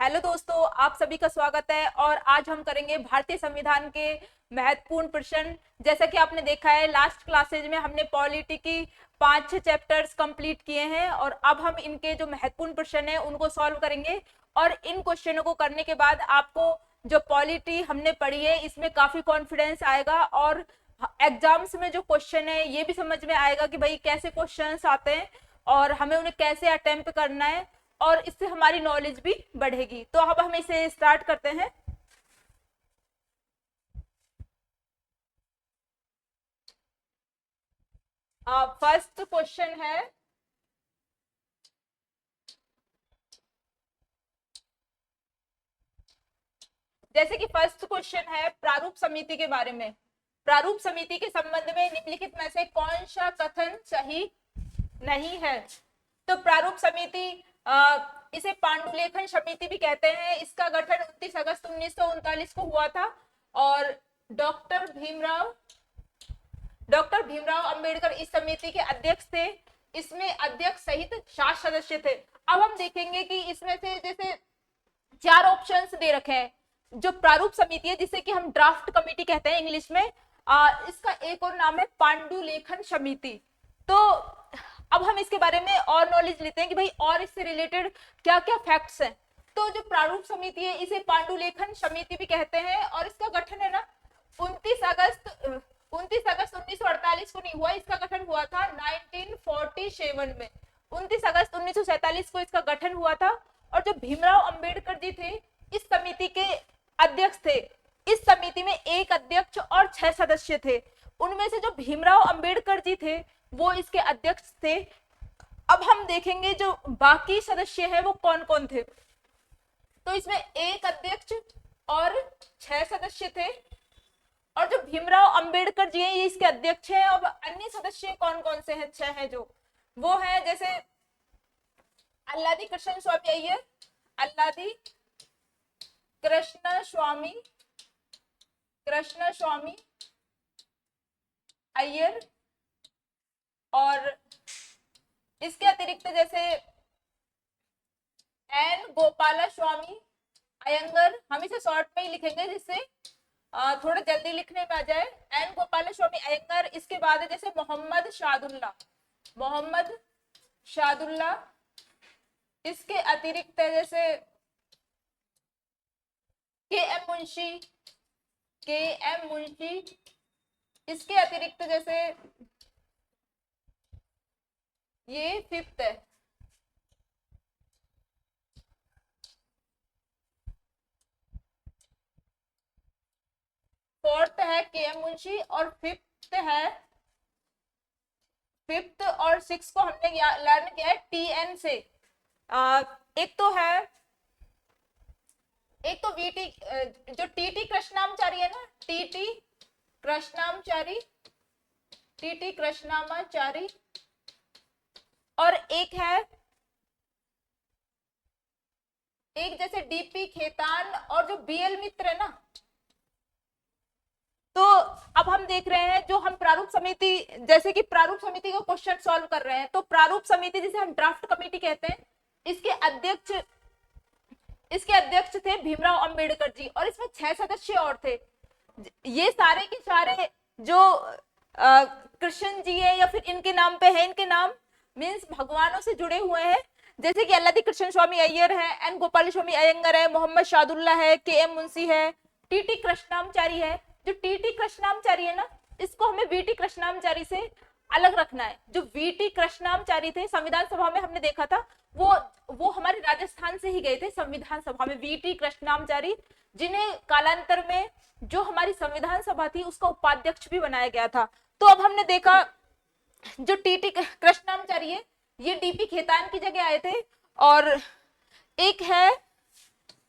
Hello दोस्तों, आप सभी का स्वागत है। और आज हम करेंगे भारतीय संविधान के महत्वपूर्ण प्रश्न। जैसा कि आपने देखा है, लास्ट क्लासेज में हमने पॉलिटी की 5-6 चैप्टर्स कंप्लीट किए हैं और अब हम इनके जो महत्वपूर्ण प्रश्न है उनको सॉल्व करेंगे। और इन क्वेश्चनों को करने के बाद आपको जो पॉलिटी हमने पढ़ी है इसमें काफी कॉन्फिडेंस आएगा और एग्जाम्स में जो क्वेश्चन है ये भी समझ में आएगा कि भाई कैसे क्वेश्चंस आते हैं और हमें उन्हें कैसे अटेम्प्ट करना है, और इससे हमारी नॉलेज भी बढ़ेगी। तो अब हम इसे स्टार्ट करते हैं। फर्स्ट क्वेश्चन है, जैसे कि फर्स्ट क्वेश्चन है प्रारूप समिति के बारे में। प्रारूप समिति के संबंध में निम्नलिखित में से कौन सा कथन सही नहीं है? तो प्रारूप समिति इसे पांडुलेखन समिति भी कहते हैं। इसका गठन 29 अगस्त 1939 को हुआ था और डॉक्टर भीमराव अंबेडकर इस समिति के अध्यक्ष थे। इसमें अध्यक्ष सहित 7 सदस्य थे। अब हम देखेंगे कि इसमें से जैसे 4 ऑप्शंस दे रखे हैं। जो प्रारूप समिति है जिसे कि हम ड्राफ्ट कमेटी कहते हैं इंग्लिश में, इसका एक और नाम है पांडुलेखन समिति। तो अब हम इसके बारे में और नॉलेज लेते हैं कि भाई और इससे रिलेटेड क्या क्या फैक्ट्स हैं। तो जो प्रारूप समिति है इसे पांडुलेखन समिति भी कहते हैं और इसका गठन है ना 29 अगस्त 1948 को नहीं हुआ, इसका गठन हुआ था 1947 में। 29 अगस्त 1947 को इसका गठन हुआ था। और जो भीमराव अंबेडकर जी थे इस समिति के अध्यक्ष थे। इस समिति में एक अध्यक्ष और 6 सदस्य थे। उनमें से जो भीमराव अंबेडकर जी थे वो इसके अध्यक्ष थे। अब हम देखेंगे जो बाकी सदस्य हैं वो कौन कौन थे। तो इसमें एक अध्यक्ष और 6 सदस्य थे और जो भीमराव अंबेडकर जी हैं ये इसके अध्यक्ष हैं। अब अन्य सदस्य कौन कौन से हैं? 6 हैं जो वो है, जैसे अल्लादी कृष्ण स्वामी अय्यर, अल्लादी कृष्ण स्वामी अय्यर, और इसके अतिरिक्त जैसे एन गोपाला स्वामी अयंगर। हम इसे शॉर्ट में ही लिखेंगे जिससे थोड़ा जल्दी लिखने में आ जाए। एन गोपाला स्वामी अयंगर। इसके बाद है जैसे मोहम्मद शादुल्ला। इसके अतिरिक्त है जैसे के एम मुंशी। इसके अतिरिक्त जैसे ये फिफ्थ है, फोर्थ है के एम मुंशी और फिफ्थ और सिक्स को हमने लर्न किया है टी एन से। एक तो वीटी जो टीटी कृष्णामाचारी है ना, टीटी कृष्णामाचारी, और एक जैसे डीपी खेतान और जो बीएल मित्र है ना। तो अब हम देख रहे हैं जो हम प्रारूप समिति, जैसे कि प्रारूप समिति का क्वेश्चन सॉल्व कर रहे हैं। तो प्रारूप समिति जिसे हम ड्राफ्ट कमेटी कहते हैं, इसके अध्यक्ष थे भीमराव अंबेडकर जी और इसमें 6 सदस्य और थे। ये सारे के सारे जो कृष्ण जी है या फिर इनके नाम पे है, इनके नाम मीन्स भगवानों से जुड़े हुए हैं। जैसे कि अल्लादी कृष्ण स्वामी अय्यर है, एन गोपाल स्वामी अयंगर है, मोहम्मद शादुल्ला है, के एम मुंशी है, टीटी कृष्णामाचारी है। जो टीटी कृष्णामाचारी है ना, इसको हमें वीटी कृष्णामाचारी से अलग रखना है। जो वीटी कृष्णामाचारी थे, संविधान सभा में हमने देखा था, वो हमारे राजस्थान से ही गए थे संविधान सभा में, वीटी कृष्णामाचारी, जिन्हें कालांतर में जो हमारी संविधान सभा थी उसका उपाध्यक्ष भी बनाया गया था। तो अब हमने देखा जो टीटी कृष्णामाचारी है ये डीपी खेतान की जगह आए थे और एक है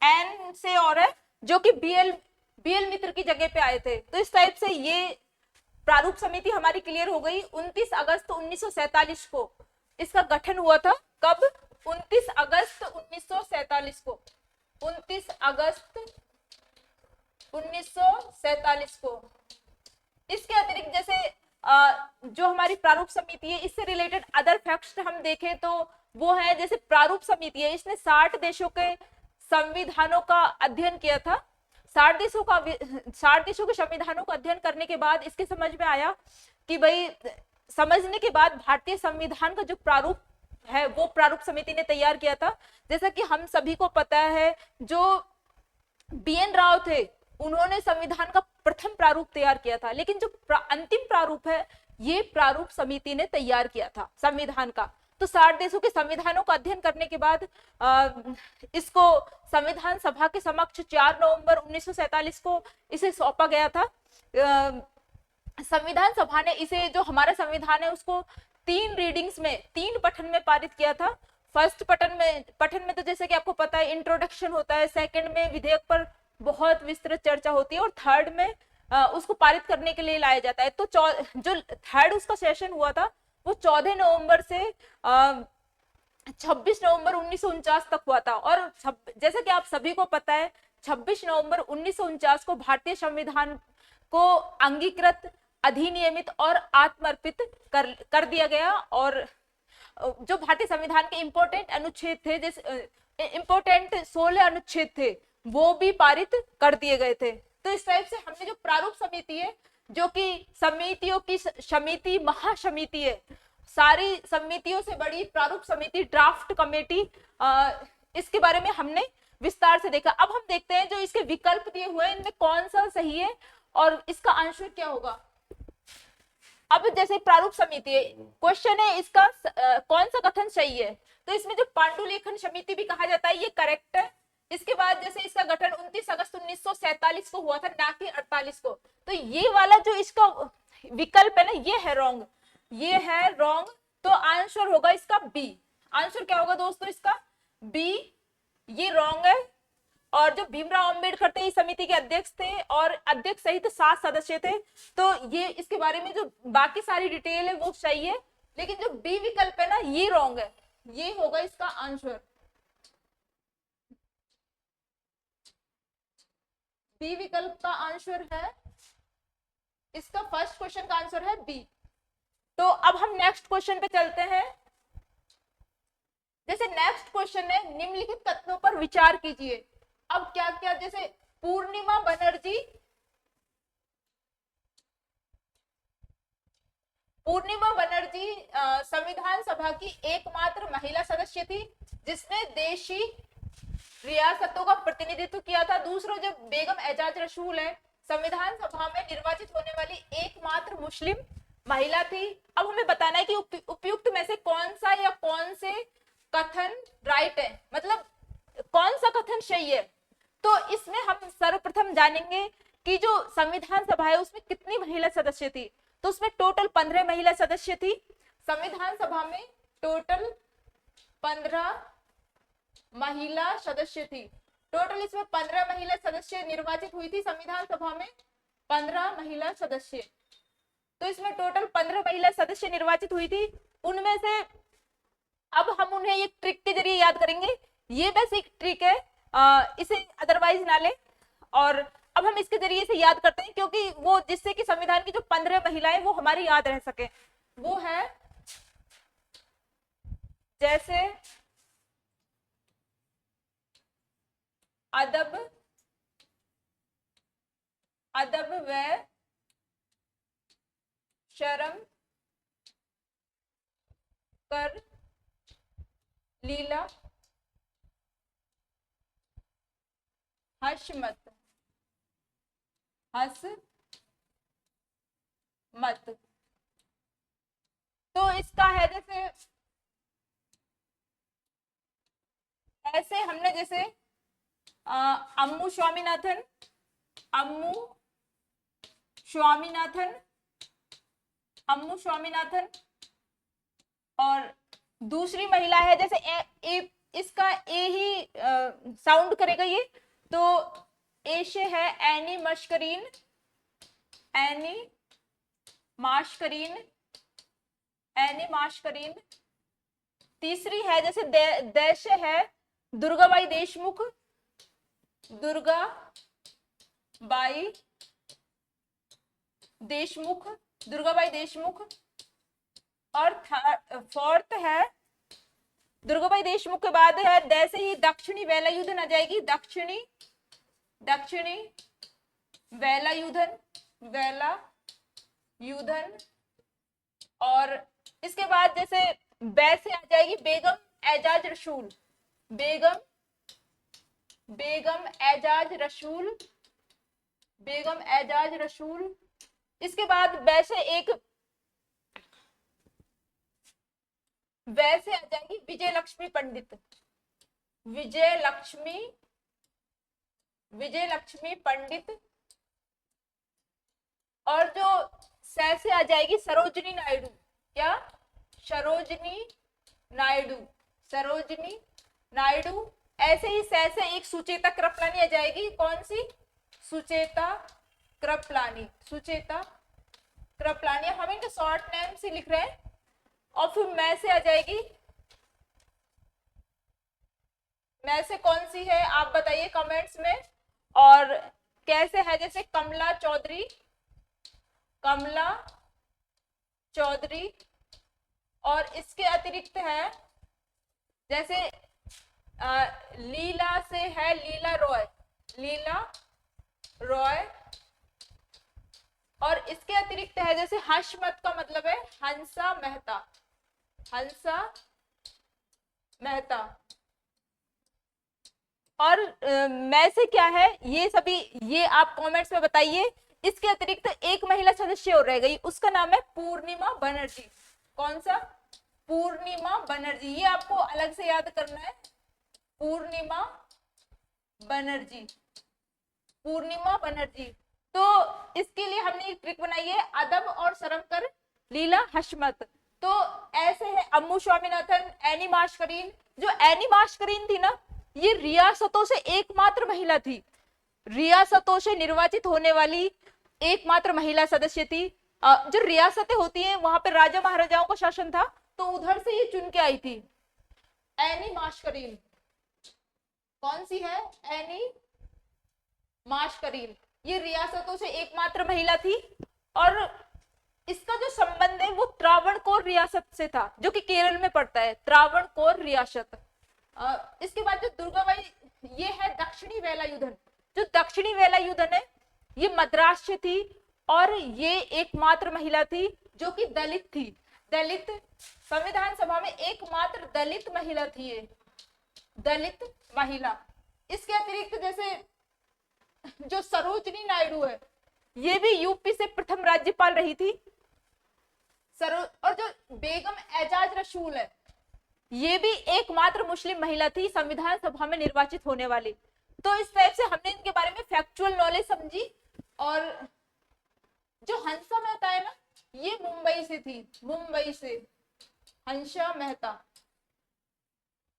एन से और है जो कि बीएल मित्र की जगह पे आए थे। तो इस टाइप से ये प्रारूप समिति हमारी क्लियर हो गई। 29 अगस्त 1947 को इसका गठन हुआ था। कब? 29 अगस्त 1947 को। 29 अगस्त 1947 को। इसके अतिरिक्त जैसे जो हमारी प्रारूप समिति है इससे रिलेटेड अदर फैक्ट्स हम देखें तो वो है, जैसे प्रारूप समिति है इसने 60 संविधानों का अध्ययन किया था। 60 देशों के संविधानों का अध्ययन करने के बाद इसके समझ में आया कि भाई, समझने के बाद भारतीय संविधान का जो प्रारूप है वो प्रारूप समिति ने तैयार किया था। जैसा कि हम सभी को पता है, जो BN राव थे उन्होंने संविधान का प्रथम प्रारूप तैयार किया था, लेकिन जो अंतिम प्रारूप है ये प्रारूप समिति ने तैयार किया था संविधान का। तो 60 देशों के संविधानों का अध्ययन करने के बाद इसको संविधान सभा के समक्ष 4 नवंबर 1947 को इसे सौंपा गया था। संविधान सभा ने इसे, जो हमारा संविधान है, उसको 3 रीडिंग्स में, 3 पठन में पारित किया था। फर्स्ट पठन में तो जैसे कि आपको पता है इंट्रोडक्शन होता है, सेकंड में विधेयक पर बहुत विस्तृत चर्चा होती है और थर्ड में उसको पारित करने के लिए लाया जाता है। तो जो थर्ड उसका सेशन हुआ था वो 14 नवंबर से 26 नवंबर 1949 तक हुआ था। और जैसे कि आप सभी को पता है 26 नवंबर 1949 को भारतीय संविधान को अंगीकृत, अधिनियमित और आत्मर्पित कर दिया गया। और जो भारतीय संविधान के इंपॉर्टेंट अनुच्छेद थे, जैसे इंपॉर्टेंट 16 अनुच्छेद थे, वो भी पारित कर दिए गए थे। तो इस टाइप से हमने जो प्रारूप समिति है, जो कि समितियों की समिति, महासमिति है, सारी समितियों से बड़ी प्रारूप समिति, ड्राफ्ट कमेटी, इसके बारे में हमने विस्तार से देखा। अब हम देखते हैं जो इसके विकल्प दिए हुए हैं इनमें कौन सा सही है और इसका आंसर क्या होगा। अब जैसे प्रारूप समिति है, क्वेश्चन है इसका कौन सा कथन सही है। तो इसमें जो पांडुलेखन समिति भी कहा जाता है ये करेक्ट है। इसके बाद जैसे इसका गठन 29 अगस्त 1947 को हुआ था, ना कि 48 को। तो ये वाला जो इसका विकल्प है ना, ये है रॉन्ग, ये है रॉन्ग। तो आंसर होगा इसका बी। आंसर क्या होगा दोस्तों इसका? बी, ये रॉन्ग है। और जो भीमराव अंबेडकर थे इस समिति के अध्यक्ष थे और अध्यक्ष सहित 7 सदस्य थे। तो ये इसके बारे में जो बाकी सारी डिटेल है वो सही है, लेकिन जो बी विकल्प है ना ये रॉन्ग है। ये होगा इसका आंसर। बी विकल्प का आंसर है, इसका फर्स्ट क्वेश्चन का आंसर है बी। तो अब हम नेक्स्ट क्वेश्चन पे चलते हैं। जैसे नेक्स्ट क्वेश्चन है, निम्नलिखित कथनों पर विचार कीजिए। अब क्या क्या, जैसे पूर्णिमा बनर्जी, संविधान सभा की एकमात्र महिला सदस्य थी जिसने देशी रियासतों का प्रतिनिधित्व किया था। दूसरा जो बेगम एजाज रसूल है, संविधान सभा में निर्वाचित होने वाली एकमात्र मुस्लिम महिला थी। अब हमें बताना है कि उपयुक्त में से कौन सा या कौन से कथन राइट है, मतलब कौन सा कथन सही है। तो इसमें हम सर्वप्रथम जानेंगे कि जो संविधान सभा है उसमें कितनी महिला सदस्य थी। तो उसमें टोटल 15 महिला सदस्य थी। संविधान सभा में टोटल 15 महिला सदस्य थी। टोटल इसमें 15 महिला सदस्य निर्वाचित हुई थी संविधान सभा में, 15 महिला सदस्य। तो इसमें टोटल 15 महिला सदस्य निर्वाचित हुई थी। उनमें से अब हम उन्हें एक ट्रिक के जरिए याद करेंगे। ये बस एक ट्रिक है, इसे अदरवाइज ना ले। और अब हम इसके जरिए से याद करते हैं, क्योंकि वो जिससे कि संविधान की जो 15 महिलाएं वो हमारी याद रह सके। वो है जैसे अदब व शर्म कर लीला हंस मत। तो इसका है जैसे ऐसे हमने जैसे अम्मू स्वामीनाथन और दूसरी महिला है जैसे इसका ए ही साउंड करेगा ये, तो ए से है एनी माशकरीन। तीसरी है जैसे देश है दुर्गाबाई देशमुख। और फोर्थ है दुर्गाबाई देशमुख के बाद है जैसे ही दक्षिणी वेलायुधन आ जाएगी, दक्षिणी वेलायुधन, और इसके बाद जैसे बै से आ जाएगी बेगम एजाज रसूल, बेगम एजाज रसूल। इसके बाद बै से आ जाएगी विजय लक्ष्मी पंडित, और जो सै से आ जाएगी सरोजिनी नायडू, क्या सरोजिनी नायडू। ऐसे ही सै से एक सुचेता कृपलानी आ जाएगी, कौन सी, सुचेता कृपलानी, हम इनका शॉर्ट नेम से लिख रहे हैं। और फिर मैं से आ जाएगी, मैं से कौन सी है आप बताइए कमेंट्स में। और कैसे है जैसे कमला चौधरी, और इसके अतिरिक्त है जैसे लीला से है लीला रॉय, और इसके अतिरिक्त है जैसे हर्षमत का मतलब है हंसा मेहता। और मैं से क्या है ये सभी, ये आप कमेंट्स में बताइए। इसके अतिरिक्त एक महिला सदस्य और रह गई, उसका नाम है पूर्णिमा बनर्जी। कौन सा, पूर्णिमा बनर्जी, ये आपको अलग से याद करना है, पूर्णिमा बनर्जी। तो इसके लिए हमने एक ट्रिक बनाई है, अदब और शर्म कर लीला हशमत। तो ऐसे है अम्मू स्वामीनाथन, एनी मास्करीन। जो एनी मास्करीन थी ना, ये रियासतों से एकमात्र महिला थी, रियासतों से निर्वाचित होने वाली एकमात्र महिला सदस्य थी। जो रियासतें होती हैं वहां पर राजा महाराजाओं का शासन था, तो उधर से ये चुन के आई थी। एनी मास्करीन कौन सी है, एनी मास्करीन, ये रियासतों से एकमात्र महिला थी। और इसका जो संबंध है वो त्रावणकोर रियासत से था, जो कि केरल में पड़ता है, त्रावणकोर रियासत। इसके बाद जो दुर्गाबाई, ये है दक्षिणी वेलायुधन। जो दक्षिणी वेलायुधन है ये मद्रास से थी, और ये एकमात्र महिला थी जो कि दलित थी, दलित, संविधान सभा में एकमात्र दलित महिला थी ये, दलित महिला। इसके अतिरिक्त जैसे जो सरोजिनी नायडू है, ये भी यूपी से प्रथम राज्यपाल रही थी। और जो बेगम एजाज रसूल है, ये भी एकमात्र मुस्लिम महिला थी संविधान सभा में निर्वाचित होने वाली। तो इस टाइप से हमने इनके बारे में फैक्चुअल नॉलेज समझी। और जो हंसा मेहता है ना, ये मुंबई से थी, मुंबई से हंसा मेहता।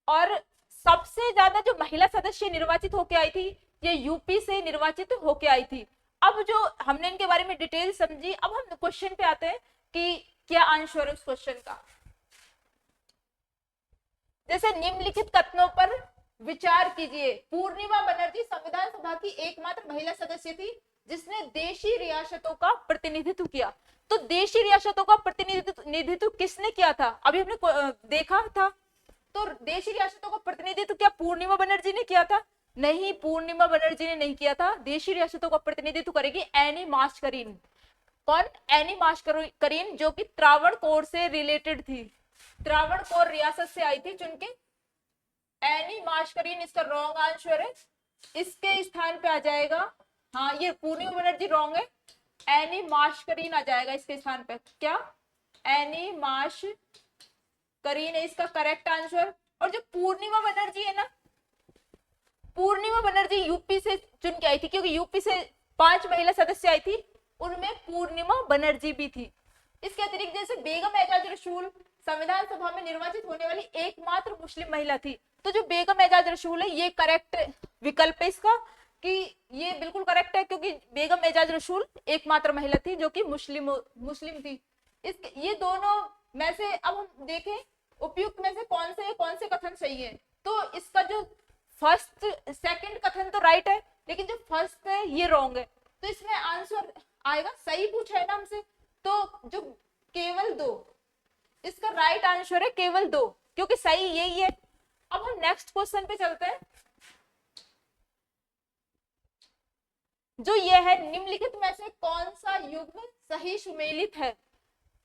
और सबसे ज्यादा जो महिला सदस्य निर्वाचित होके आई थी, ये यूपी से निर्वाचित होके आई थी। अब जो हमने इनके बारे में डिटेल समझी, अब हम क्वेश्चन पे आते हैं कि क्या आंसर है उस क्वेश्चन का। जैसे निम्नलिखित कथनों पर विचार कीजिए। पूर्णिमा बनर्जी संविधान सभा की एकमात्र महिला सदस्य थी जिसने देशी रियासतों का प्रतिनिधित्व किया। तो देशी रियासतों का प्रतिनिधित्व किसने किया था, अभी हमने देखा था। तो देशी रियासतों का प्रतिनिधित्व क्या पूर्णिमा बनर्जी ने किया था? नहीं, पूर्णिमा बनर्जी ने नहीं किया था। देशी रियासतों का प्रतिनिधित्व करेगी एनी मास्करीन। कौन? एनी मास्करीन, जो कि त्रावणकोर से रिलेटेड थी, त्रावणकोर रियासत से आई थी चुनके। एनी मास्करीन इसका रॉन्ग आंसर है, इसके स्थान पे आ जाएगा, हाँ ये पूर्णिमा बनर्जी रॉन्ग है, एनी मास्करीन आ जाएगा इसके स्थान पे। क्या? एनी मास्करीन है इसका करेक्ट आंसर। और जो पूर्णिमा बनर्जी है ना, पूर्णिमा बनर्जी यूपी से चुन के आई थी, क्योंकि यूपी से 5 महिला सदस्य आई थी, उनमें पूर्णिमा बनर्जी भी थी। इसके अतिरिक्त जैसे बेगम एजाज रसूल संविधान सभा में निर्वाचित होने वाली एकमात्र मुस्लिम महिला थी। तो जो बेगम एजाज रसूल है ये करेक्ट विकल्प है इसका, कि ये बिल्कुल करेक्ट है, क्योंकि बेगम एजाज रसूल एकमात्र महिला थी जो कि मुस्लिम थी। ये दोनों में से अब हम देखें उपयुक्त में से कौन से कथन सही है। तो इसका जो फर्स्ट सेकंड कथन तो राइट है, लेकिन जो फर्स्ट है ये रॉन्ग है। तो इसमें आंसर आएगा, सही पूछा है ना हमसे, तो जो केवल 2, इसका राइट आंसर है केवल 2, क्योंकि सही यही है। अब हम नेक्स्ट क्वेश्चन पे चलते हैं, जो ये है, निम्नलिखित में से कौन सा युग्म सही सुमेलित है।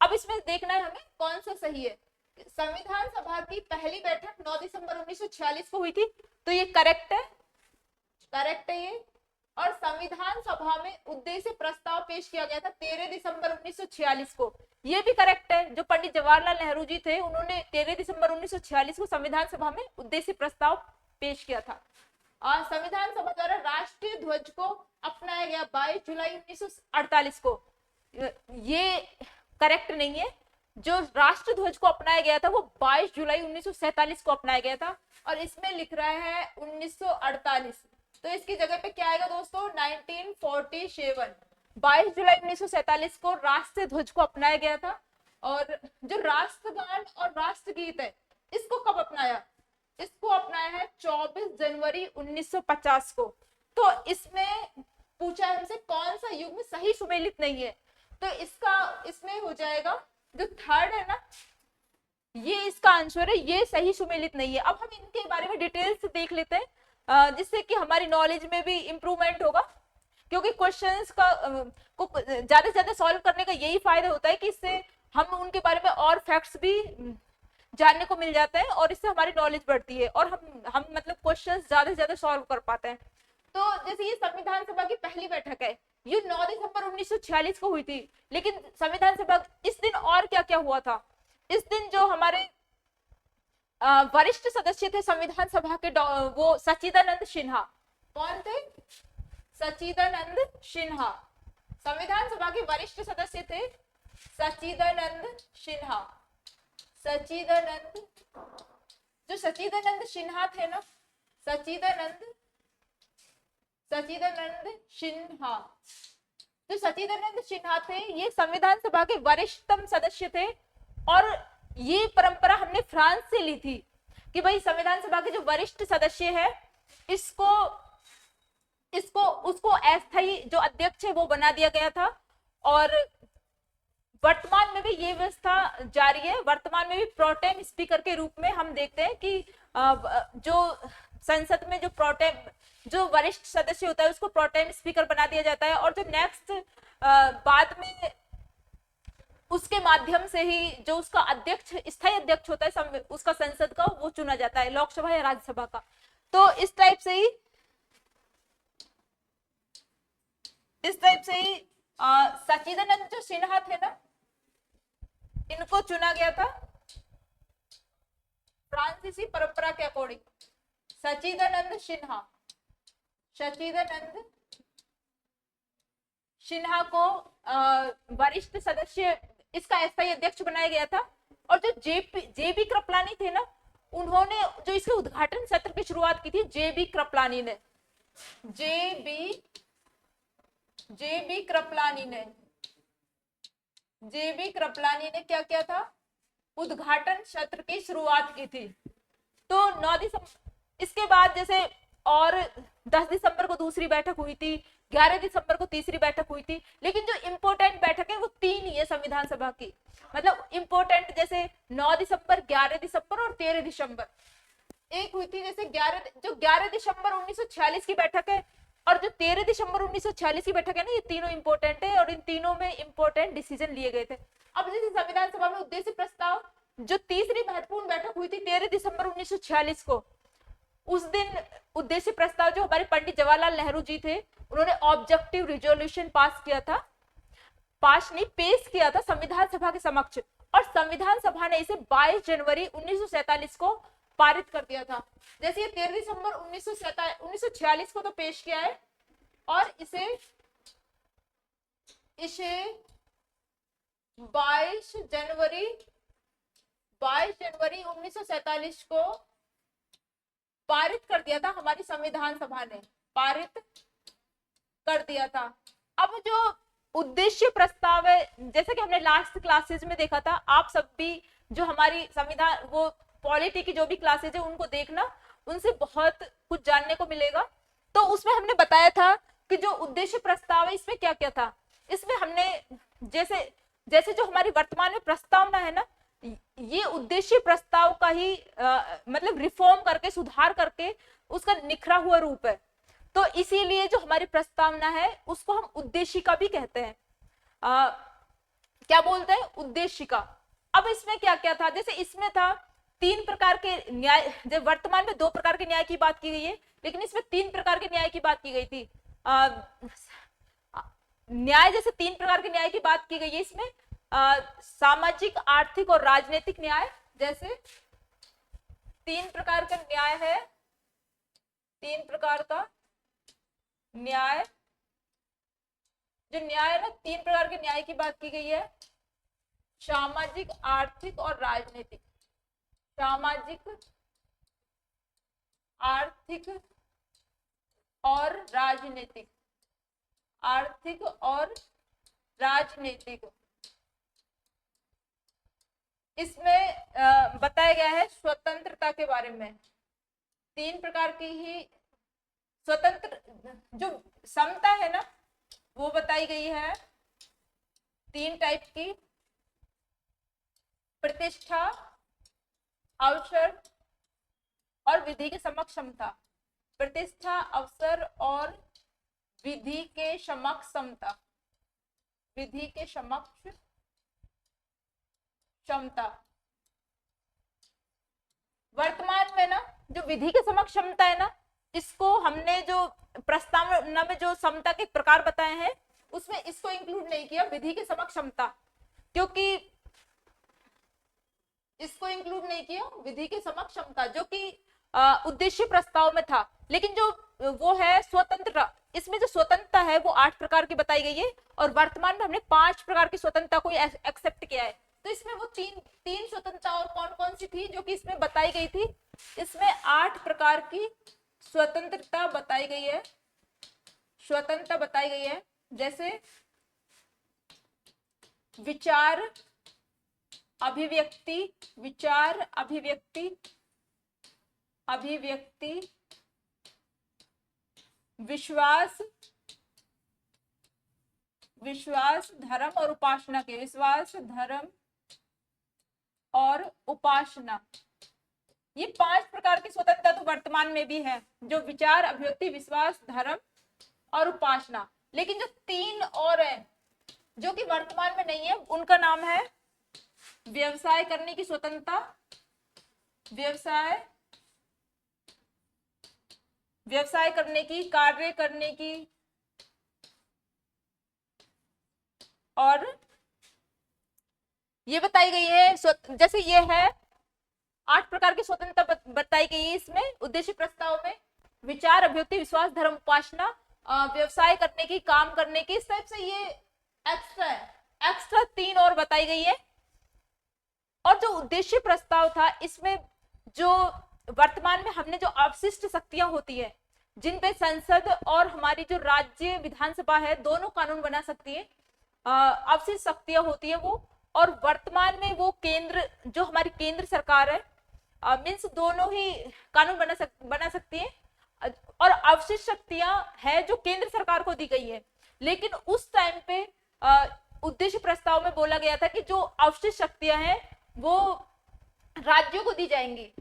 अब इसमें देखना है हमें कौन सा सही है। संविधान सभा की पहली बैठक 9 दिसंबर 1946 को हुई थी, तो ये करेक्ट है, करेक्ट है ये। और संविधान सभा में उद्देश्य प्रस्ताव पेश किया गया था 13 दिसंबर 1946 को, ये भी करेक्ट है। जो पंडित जवाहरलाल नेहरू जी थे, उन्होंने 13 दिसंबर 1946 को संविधान सभा में उद्देश्य प्रस्ताव पेश किया था। और संविधान सभा द्वारा राष्ट्रीय ध्वज को अपनाया गया 22 जुलाई 1948 को, ये करेक्ट नहीं है। जो राष्ट्र ध्वज को अपनाया गया था वो 22 जुलाई 1947 को अपनाया गया था, और इसमें लिख रहा है 1948, तो इसकी जगह पे क्या आएगा दोस्तों, 1947। 22 जुलाई 1947 को राष्ट्र ध्वज को अपनाया गया था। और जो राष्ट्रगान और राष्ट्रगीत है, इसको कब अपनाया, इसको अपनाया है 24 जनवरी 1950 को। तो इसमें पूछा है हमसे कौन सा युग्म सही सुमेलित नहीं है, तो इसका इसमें हो जाएगा जो थर्ड है ना, ये इसका आंसर है, ये सही सुमेलित नहीं है। अब हम इनके बारे में डिटेल से देख लेते हैं, जिससे कि हमारी नॉलेज में भी इंप्रूवमेंट होगा, क्योंकि क्वेश्चंस का को ज्यादा से ज्यादा सॉल्व करने का यही फायदा होता है कि इससे हम उनके बारे में और फैक्ट्स भी जानने को मिल जाते हैं, और इससे हमारी नॉलेज बढ़ती है, और हम मतलब क्वेश्चंस ज्यादा से ज्यादा सॉल्व कर पाते हैं। तो जैसे ये संविधान सभा की पहली बैठक है, ये 9 दिसंबर 1946 को हुई थी, लेकिन संविधान सभा इस दिन और क्या क्या हुआ था। इस दिन जो हमारे वरिष्ठ सदस्य थे संविधान सभा के, वो सच्चिदानंद सिन्हा, कौन थे, सच्चिदानंद सिन्हा, संविधान सभा के वरिष्ठ सदस्य थे सच्चिदानंद सिन्हा। जो सच्चिदानंद सिन्हा थे ना, सच्चिदानंद सिन्हा, जो सच्चिदानंद सिन्हा थे, ये संविधान सभा के वरिष्ठतम सदस्य थे। और ये परंपरा हमने फ्रांस से ली थी कि भाई संविधान सभा के जो वरिष्ठ सदस्य है, उसको अस्थायी जो अध्यक्ष है वो बना दिया गया था। और वर्तमान में भी ये व्यवस्था जारी है। वर्तमान में भी प्रोटेम स्पीकर के रूप में हम देखते हैं कि जो संसद में जो वरिष्ठ सदस्य होता है उसको प्रोटेम स्पीकर बना दिया जाता है, और जो नेक्स्ट बाद में उसके माध्यम से ही जो उसका अध्यक्ष, स्थायी अध्यक्ष होता है उसका संसद का, वो चुना जाता है, लोकसभा या राज्यसभा का। तो इस टाइप से ही सच्चिदानंद जो सिन्हा थे ना, इनको चुना गया था फ्रांसीसी परंपरा के अकॉर्डिंग। सच्चिदानंद सिन्हा को वरिष्ठ सदस्य, इसका अस्थायी अध्यक्ष बनाया गया था। और जो जेबी कृपलानी थे ना, उन्होंने जो इसके उद्घाटन सत्र की शुरुआत की थी, जेबी कृपलानी ने क्या किया था, उद्घाटन सत्र की शुरुआत की थी। तो 9 दिसंबर, इसके बाद जैसे और 10 दिसंबर को दूसरी बैठक हुई थी, 11 दिसंबर को तीसरी बैठक हुई थी। लेकिन जो इम्पोर्टेंट बैठक है वो 3 ही है संविधान सभा की, मतलब इम्पोर्टेंट, जैसे 9 दिसंबर, 11 दिसंबर और 13 दिसंबर। एक हुई थी जैसे 11 दिसंबर 1946 की बैठक है, और जो 13 दिसंबर 1946 की बैठक है ना, ये तीनों इंपॉर्टेंट है, और इन तीनों में इंपॉर्टेंट डिसीजन लिए गए थे। अब जैसे संविधान सभा में उद्देश्य प्रस्ताव, जो तीसरी महत्वपूर्ण बैठक हुई थी 13 दिसंबर 1946 को, उस दिन उद्देश्य प्रस्ताव जो हमारे पंडित जवाहरलाल नेहरू जी थे, उन्होंने ऑब्जेक्टिव रिजोल्यूशन पेश किया था संविधान सभा के समक्ष, और संविधान सभा ने इसे 22 जनवरी 1947 को पारित कर दिया था। जैसे ये 13 दिसंबर 1946 को तो पेश किया है, और इसे 22 जनवरी 1947 को पारित कर दिया था, हमारी संविधान सभा ने पारित कर दिया था। अब जो उद्देश्य प्रस्ताव है, जैसे कि हमने लास्ट क्लासेज में देखा था, आप सब भी जो हमारी संविधान, वो पॉलिटी की जो भी क्लासेज है उनको देखना, उनसे बहुत कुछ जानने को मिलेगा। तो उसमें हमने बताया था कि जो उद्देश्य प्रस्ताव है, इसमें क्या क्या था। इसमें हमने जैसे जो हमारी वर्तमान में प्रस्तावना है ना, ये उद्देश्य प्रस्ताव का ही मतलब रिफॉर्म करके, सुधार करके उसका निखरा हुआ रूप है। तो इसीलिए जो हमारी प्रस्तावना है उसको हम उद्देशिका भी कहते हैं। क्या बोलते हैं? उद्देशिका। अब इसमें क्या क्या था? जैसे इसमें था 3 प्रकार के न्याय, जब वर्तमान में 2 प्रकार के न्याय की बात की गई है, लेकिन इसमें 3 प्रकार के न्याय की बात की गई थी। न्याय, जैसे 3 प्रकार के न्याय की बात की गई है इसमें, सामाजिक, आर्थिक और राजनीतिक न्याय। जैसे 3 प्रकार का न्याय है, 3 प्रकार का न्याय, जो न्याय है ना, 3 प्रकार के न्याय की बात की गई है, सामाजिक, आर्थिक और राजनीतिक। सामाजिक, आर्थिक और राजनीतिक। आर्थिक और राजनीतिक। इसमें बताया गया है स्वतंत्रता के बारे में। 3 प्रकार की ही स्वतंत्र, जो समता है ना, वो बताई गई है। 3 टाइप की: प्रतिष्ठा, अवसर और विधि के समक्ष क्षमता। प्रतिष्ठा, अवसर और विधि के समक्ष क्षमता। विधि के समक्ष क्षमता। वर्तमान में ना जो विधि के समक्ष क्षमता है ना, इसको हमने जो प्रस्तावना में जो समता के प्रकार बताए हैं उसमें इसको इंक्लूड नहीं किया, विधि के समक्ष क्षमता, क्योंकि इसको इंक्लूड नहीं किया विधि के समक्ष क्षमता, जो कि उद्देश्य प्रस्ताव में था। लेकिन जो वो है स्वतंत्रता, इसमें जो स्वतंत्रता है वो 8 प्रकार की बताई गई है, और वर्तमान में हमने 5 प्रकार की स्वतंत्रता को एक्सेप्ट किया है। तो इसमें वो तीन स्वतंत्रता और कौन कौन सी थी जो कि इसमें बताई गई थी? इसमें 8 प्रकार की स्वतंत्रता बताई गई है। स्वतंत्रता बताई गई है, जैसे विचार, अभिव्यक्ति, विचार, अभिव्यक्ति, अभिव्यक्ति, विश्वास, विश्वास, धर्म और उपासना के। विश्वास, धर्म और उपासना, ये 5 प्रकार की स्वतंत्रता तो वर्तमान में भी है, जो विचार, अभिव्यक्ति, विश्वास, धर्म और उपासना। लेकिन जो 3 और है जो कि वर्तमान में नहीं है, उनका नाम है व्यवसाय करने की स्वतंत्रता, व्यवसाय करने की, कार्य करने की, और ये बताई गई है। जैसे ये है 8 प्रकार की स्वतंत्रता बताई गई है इसमें उद्देश्य प्रस्ताव में: विचार, अभिव्यक्ति, विश्वास, धर्म, उपासना, व्यवसाय करने की, काम करने की। इस टाइप से ये एक्स्ट्रा 3 और बताई गई है। और जो उद्देश्य प्रस्ताव था, इसमें जो वर्तमान में हमने जो अवशिष्ट शक्तियां होती है, जिन पे संसद और हमारी जो राज्य विधानसभा है दोनों कानून बना सकती है, अवशिष्ट शक्तियां होती है वो, और वर्तमान में वो केंद्र, जो हमारी केंद्र सरकार है, मीन्स दोनों ही कानून बना सकती है, और अवशिष्ट शक्तियां है जो केंद्र सरकार को दी गई है। लेकिन उस टाइम पे उद्देश्य प्रस्ताव में बोला गया था कि जो अवशिष्ट शक्तियां हैं वो राज्यों को दी जाएंगी,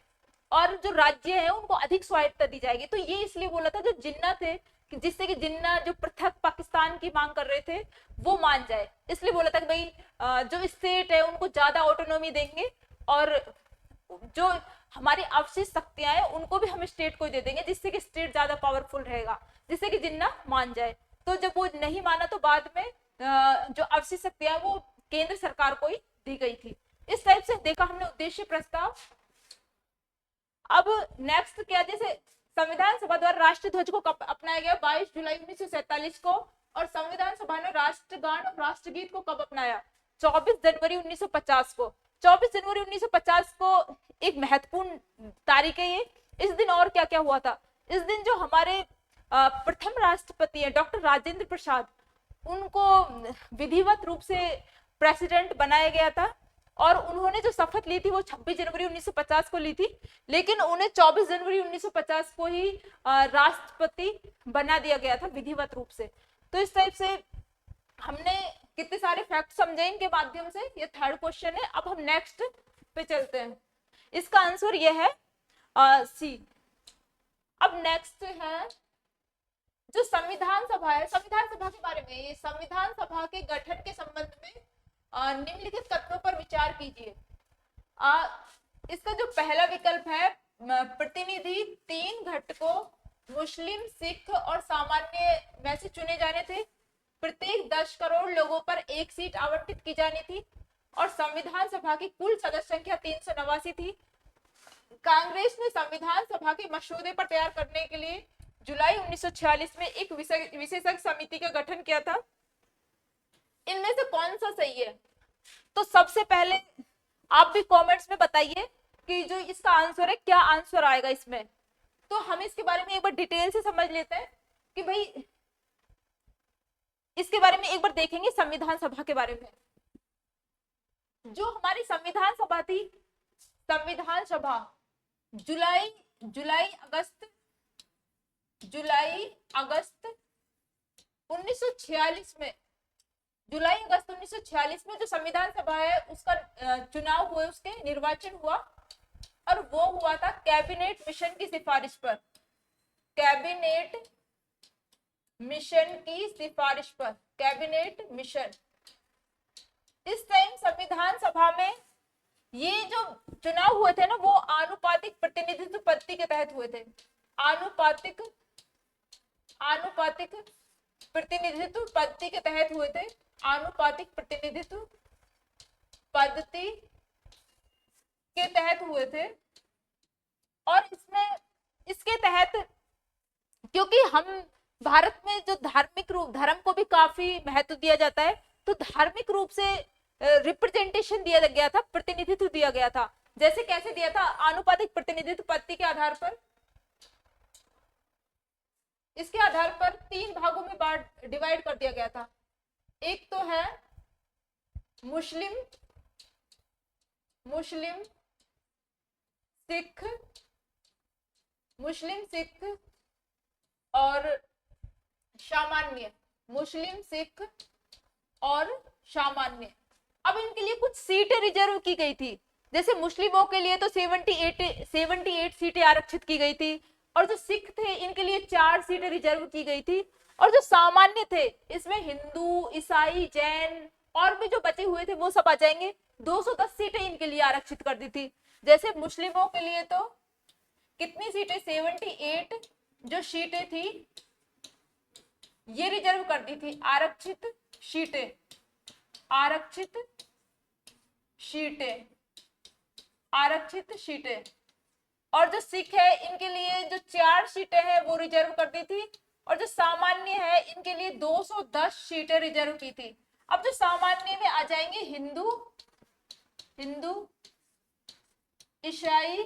और जो राज्य है उनको अधिक स्वायत्तता दी जाएगी। तो ये इसलिए बोला था जो जिन्ना थे, जिससे कि जिन्ना जो पृथक पाकिस्तान की मांग कर रहे थे वो मान जाए, इसलिए बोला था कि भाई जो स्टेट है उनको ज्यादा ऑटोनॉमी देंगे, और जो हमारी अवशिष्ट शक्तियां हैं उनको भी हम स्टेट को दे देंगे, जिससे कि स्टेट ज्यादा पावरफुल रहेगा, जिससे कि जिन्ना मान जाए। तो जब वो नहीं माना तो बाद में जो अवशिष्ट शक्तियां वो केंद्र सरकार को ही दी गई थी। इस टाइप से देखा हमने उद्देश्य प्रस्ताव। अब नेक्स्ट क्या, जैसे संविधान सभा द्वारा राष्ट्रीय ध्वज को कब अपनाया गया? 22 जुलाई 1947 को। और संविधान सभा ने राष्ट्रगान और राष्ट्रगीत को कब अपनाया? 24 जनवरी 1950 को। 24 जनवरी 1950 को एक महत्वपूर्ण तारीख है ये। इस दिन और क्या क्या हुआ था? इस दिन जो हमारे प्रथम राष्ट्रपति है डॉक्टर राजेंद्र प्रसाद, उनको विधिवत रूप से प्रेसिडेंट बनाया गया था, और उन्होंने जो शपथ ली थी वो 26 जनवरी 1950 को ली थी, लेकिन उन्हें 24 जनवरी 1950 को ही राष्ट्रपति बना दिया गया था विधिवत रूप से। तो इस टाइप से हमने कितने सारे फैक्ट समझे इनके माध्यम से। ये 3rd क्वेश्चन है। अब हम नेक्स्ट पे चलते हैं। इसका आंसर ये है सी। अब नेक्स्ट है जो संविधान सभा है, संविधान सभा के बारे में, ये संविधान सभा के गठन के संबंध में निम्नलिखित कथनों पर विचार कीजिए। इसका जो पहला विकल्प है, प्रतिनिधि 3 घटकों मुस्लिम, सिख और सामान्य में से चुने जाने थे, प्रत्येक 10 करोड़ लोगों पर 1 सीट आवंटित की जानी थी और संविधान सभा की कुल सदस्य संख्या 389 थी। कांग्रेस ने संविधान सभा के मसौदे पर तैयार करने के लिए जुलाई 1946 में एक विशेषज्ञ समिति का गठन किया था। इनमें से कौन सा सही है? तो सबसे पहले आप भी कमेंट्स में बताइए कि जो इसका आंसर है, क्या आंसर आएगा इसमें। तो हम इसके बारे में एक बार डिटेल से समझ लेते हैं कि भाई इसके बारे में एक बार देखेंगे संविधान सभा के बारे में। जो हमारी संविधान सभा थी, संविधान सभा जुलाई अगस्त 1946 में, जुलाई अगस्त 1946 में जो संविधान सभा है उसका चुनाव हुए, उसके निर्वाचन हुआ और वो हुआ था कैबिनेट मिशन की सिफारिश पर, कैबिनेट मिशन की सिफारिश पर, कैबिनेट मिशन। इस टाइम संविधान सभा में ये जो चुनाव हुए थे ना, वो आनुपातिक प्रतिनिधित्व पद्धति के तहत हुए थे, आनुपातिक प्रतिनिधित्व पद्धति के तहत हुए थे, आनुपातिक प्रतिनिधित्व पद्धति के तहत हुए थे। और इसमें, इसके तहत, क्योंकि हम भारत में जो धार्मिक रूप, धर्म को भी काफी महत्व दिया जाता है, तो धार्मिक रूप से रिप्रेजेंटेशन दिया गया था, प्रतिनिधित्व दिया गया था। जैसे कैसे दिया था? आनुपातिक प्रतिनिधित्व पद्धति के आधार पर, इसके आधार पर 3 भागों में डिवाइड कर दिया गया था। एक तो है मुस्लिम, सिख और सामान्य, मुस्लिम, सिख और सामान्य। अब इनके लिए कुछ सीटें रिजर्व की गई थी। जैसे मुस्लिमों के लिए तो 78 सीटें आरक्षित की गई थी, और जो सिख थे इनके लिए 4 सीटें रिजर्व की गई थी, और जो सामान्य थे इसमें हिंदू, ईसाई, जैन और भी जो बचे हुए थे वो सब आ जाएंगे। 210 सीटें इनके लिए आरक्षित कर दी थी। जैसे मुस्लिमों के लिए तो कितनी सीटें, 78 जो सीटें थी ये रिजर्व कर दी थी, आरक्षित सीटें, आरक्षित सीटें। और जो सिख है इनके लिए जो 4 सीटें हैं वो रिजर्व कर दी थी, और जो सामान्य है इनके लिए 210 सीटें रिजर्व की थी। अब जो सामान्य में आ जाएंगे हिंदू, ईसाई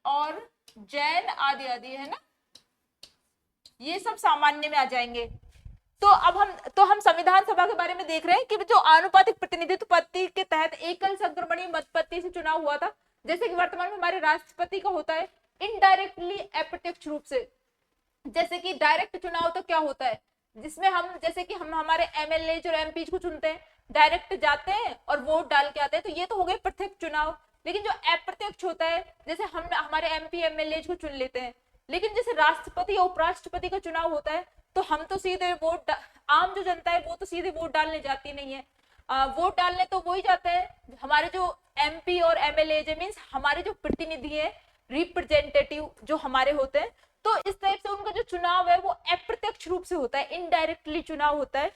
और जैन आदि आदि, है ना, ये सब सामान्य में आ जाएंगे। तो अब हम संविधान सभा के बारे में देख रहे हैं कि जो आनुपातिक प्रतिनिधित्व पद्धति के तहत एकल संक्रमणीय मत पद्धति से चुनाव हुआ था, जैसे कि वर्तमान में हमारे राष्ट्रपति का होता है इनडायरेक्टली, अप्रत्यक्ष रूप से। जैसे कि डायरेक्ट चुनाव तो क्या होता है, जिसमें हम, जैसे कि हम हमारे एमएलए और एमपी को चुनते हैं, डायरेक्ट जाते हैं और वोट डाल के आते हैं, तो ये तो हो गए प्रत्यक्ष चुनाव। लेकिन जो अप्रत्यक्ष होता है, जैसे हम हमारे एमपी एमएलए को चुन लेते हैं, लेकिन जैसे राष्ट्रपति और उपराष्ट्रपति का चुनाव होता है तो हम तो सीधे वोट, आम जो जनता है वो तो सीधे वोट डालने जाती नहीं है। वोट डालने तो वही जाते हैं हमारे जो एमपी और एमएलए, मींस हमारे जो प्रतिनिधि है, रिप्रेजेंटेटिव जो हमारे होते हैं। तो इस टाइप से उनका जो चुनाव है वो अप्रत्यक्ष रूप से होता है, इनडायरेक्टली चुनाव होता है।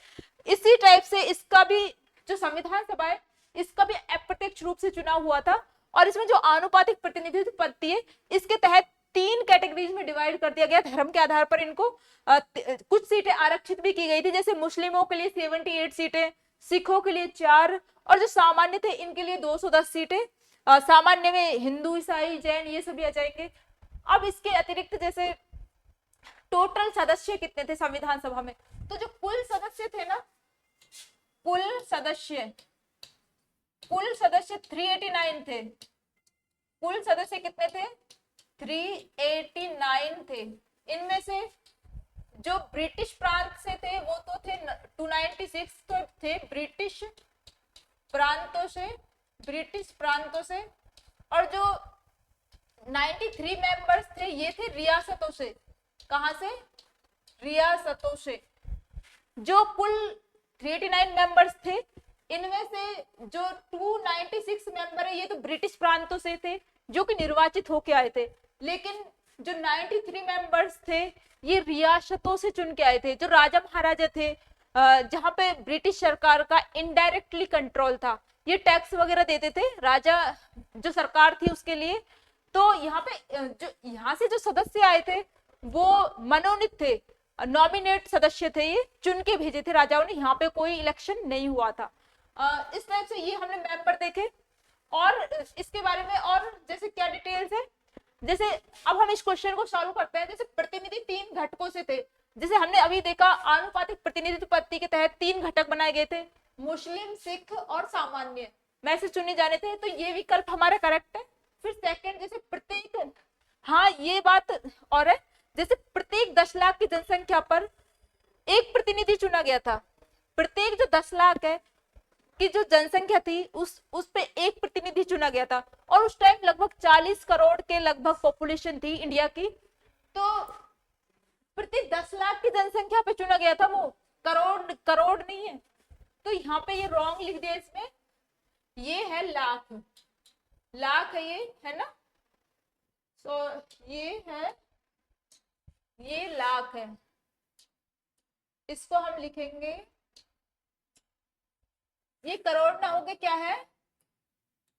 इसी टाइप से इसका भी जो संविधान सभा है इसका भी अप्रत्यक्ष रूप से चुनाव हुआ था। और इसमें जो आनुपातिक प्रतिनिधित्व पद्धति है इसके तहत 3 कैटेगरीज में डिवाइड कर दिया गया, धर्म के आधार पर इनको कुछ सीटें आरक्षित भी की गई थी। जैसे मुस्लिमों के लिए 78 सीटें, सिखों के लिए 4, और जो सामान्य थे इनके लिए 210 सीटें। सामान्य में हिंदू, ईसाई, जैन ये सभी आ जाएंगे। अब इसके अतिरिक्त जैसे टोटल सदस्य कितने थे संविधान सभा में, तो जो कुल सदस्य थे ना, कुल सदस्य 389 थे। कुल सदस्य कितने थे? 389 थे। इनमें से जो ब्रिटिश प्रांत से थे वो तो थे 296 तो थे ब्रिटिश प्रांतों से, ब्रिटिश प्रांतों से, और जो 93 मेंबर्स थे ये थे रियासतों से। कहां से? रियासतों से। जो कुल 389 मेंबर्स थे, इनमें से जो 296 मेंबर है ये तो ब्रिटिश प्रांतों से थे जो कि निर्वाचित होके आए थे, लेकिन जो 93 मेंबर्स थे ये रियासतों से चुन के आए थे। जो राजा महाराजा थे, जहां पे ब्रिटिश सरकार का इनडायरेक्टली कंट्रोल था, ये टैक्स वगैरह देते थे राजा, जो सरकार थी उसके लिए। तो यहाँ पे जो यहाँ से जो सदस्य आए थे वो मनोनीत थे, नॉमिनेट सदस्य थे, ये चुन के भेजे थे राजाओं ने, यहाँ पे कोई इलेक्शन नहीं हुआ था। इस टाइप से ये हमने मेंबर देखे। और इसके बारे में और जैसे क्या डिटेल्स है, जैसे अब हम इस क्वेश्चन को सॉल्व करते हैं। जैसे प्रतिनिधि 3 घटकों से थे, जैसे हमने अभी देखा आनुपातिक प्रतिनिधित्व पद्धति के तहत 3 घटक बनाए गए थे, मुस्लिम, सिख और सामान्य में से चुने जाने थे, तो ये विकल्प हमारा करेक्ट है। फिर सेकंड, जैसे प्रत्येक, हाँ ये बात और है, जैसे प्रत्येक 10 लाख की जनसंख्या पर एक प्रतिनिधि चुना गया था। प्रत्येक जो 10 लाख है की जो जनसंख्या थी उस पे एक प्रतिनिधि चुना गया था, और उस टाइम लगभग 40 करोड़ के लगभग पॉपुलेशन थी इंडिया की। तो प्रति 10 लाख की जनसंख्या पे चुना गया था वो, करोड़ नहीं है। तो यहाँ पे ये रॉन्ग लिख दिया इसमें, ये है लाख, लाख है ये, है ना। सो ये है, ये लाख है, इसको हम लिखेंगे, ये करोड़ ना होके क्या है,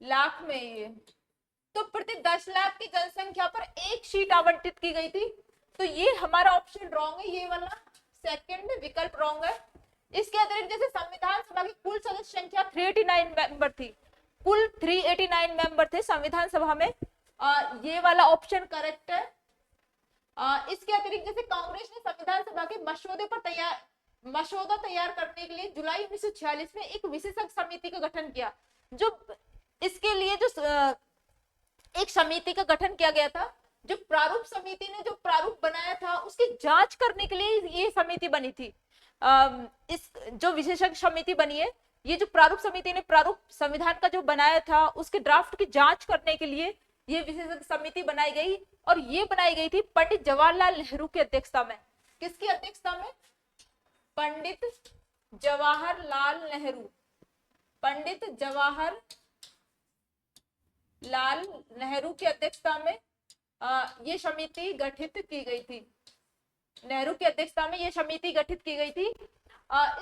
लाख में ये। तो प्रति 10 लाख की जनसंख्या पर एक सीट आवंटित की गई थी, तो ये हमारा ऑप्शन रॉन्ग है, ये वाला सेकंड विकल्प रॉन्ग है। इसके अतिरिक्त जैसे संविधान सभा की कुल सदस्य संख्या 389 मेंबर थी, कुल 389 मेंबर थे संविधान सभा में, ये वाला ऑप्शन करेक्ट है। इसके अतिरिक्त जैसे कांग्रेस ने संविधान सभा के मसौदा तैयार करने के लिए जुलाई 1946 में एक विशेषज्ञ समिति का गठन किया। जो इसके लिए जो एक समिति का गठन किया गया था, जो प्रारूप समिति ने जो प्रारूप बनाया था उसकी जांच करने के लिए ये समिति बनी थी। इस जो विशेषज्ञ समिति बनी है, ये जो प्रारूप समिति ने प्रारूप संविधान का जो बनाया था उसके ड्राफ्ट की जांच करने के लिए ये विशेषज्ञ समिति बनाई गई, और ये बनाई गई थी पंडित जवाहरलाल नेहरू की अध्यक्षता में। किसकी अध्यक्षता में? पंडित जवाहरलाल नेहरू, पंडित जवाहरलाल नेहरू की अध्यक्षता में ये समिति गठित की गई थी। नेहरू की अध्यक्षता में ये समिति गठित की गई थी। इस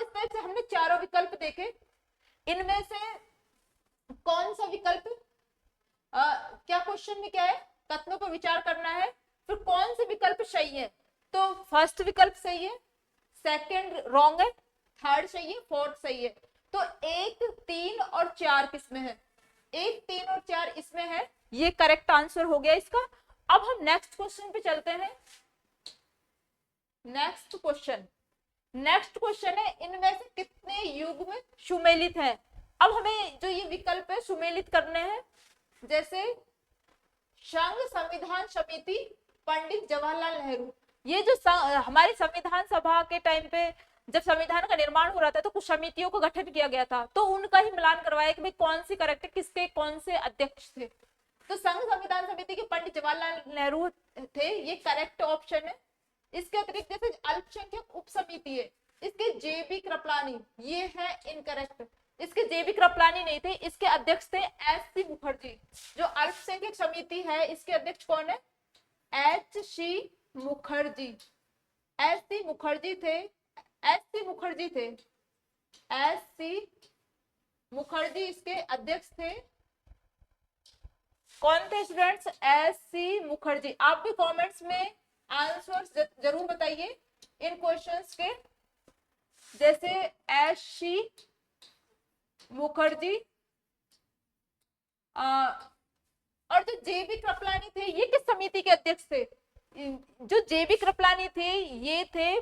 तरह से हमने चारों विकल्प देखे, इनमें से कौन सा विकल्प, क्या क्वेश्चन में क्या है, कथनों पर विचार करना है, फिर कौन से विकल्प सही है। तो फर्स्ट विकल्प सही है, सेकंड रॉन्ग है, थर्ड सही है, फोर्थ सही है। तो 1, 3 और 4 किसमें है? 1, 3 और 4 इसमें है, ये करेक्ट आंसर हो गया इसका। अब हम नेक्स्ट क्वेश्चन पे चलते हैं। नेक्स्ट क्वेश्चन है, इनमें से कितने युग्म सुमेलित हैं? अब हमें जो ये विकल्प है सुमेलित करने हैं। जैसे संघ संविधान समिति पंडित जवाहरलाल नेहरू, ये जो हमारी संविधान सभा के टाइम पे जब संविधान का निर्माण हो रहा था तो कुछ समितियों का गठन किया गया था, तो उनका ही मिलान करवाया कि भाई कौन सी करेक्ट है, किसके कौन से अध्यक्ष थे। तो संघ संविधान समिति के पंडित जवाहरलाल नेहरू थे, ये करेक्ट ऑप्शन है। इसके अतिरिक्त जैसे अल्पसंख्यक उप समिति है, इसके जेबी कृपलानी, ये है इनकरेक्ट, इसके जेबी कृपलानी नहीं थे, इसके अध्यक्ष थे एस.सी. मुखर्जी। जो अल्पसंख्यक समिति है इसके अध्यक्ष कौन है? एच.सी. मुखर्जी, एस.सी. मुखर्जी थे, एस.सी. मुखर्जी थे, एस.सी. मुखर्जी इसके अध्यक्ष थे। कौन थे स्टूडेंट्स? एस.सी. मुखर्जी। आप भी कमेंट्स में आंसर्स जरूर बताइए इन क्वेश्चंस के। जैसे एस.सी. मुखर्जी और जो जेबी कृपलानी थे ये किस समिति के अध्यक्ष थे? जो जेबी कृपलानी थे ये थे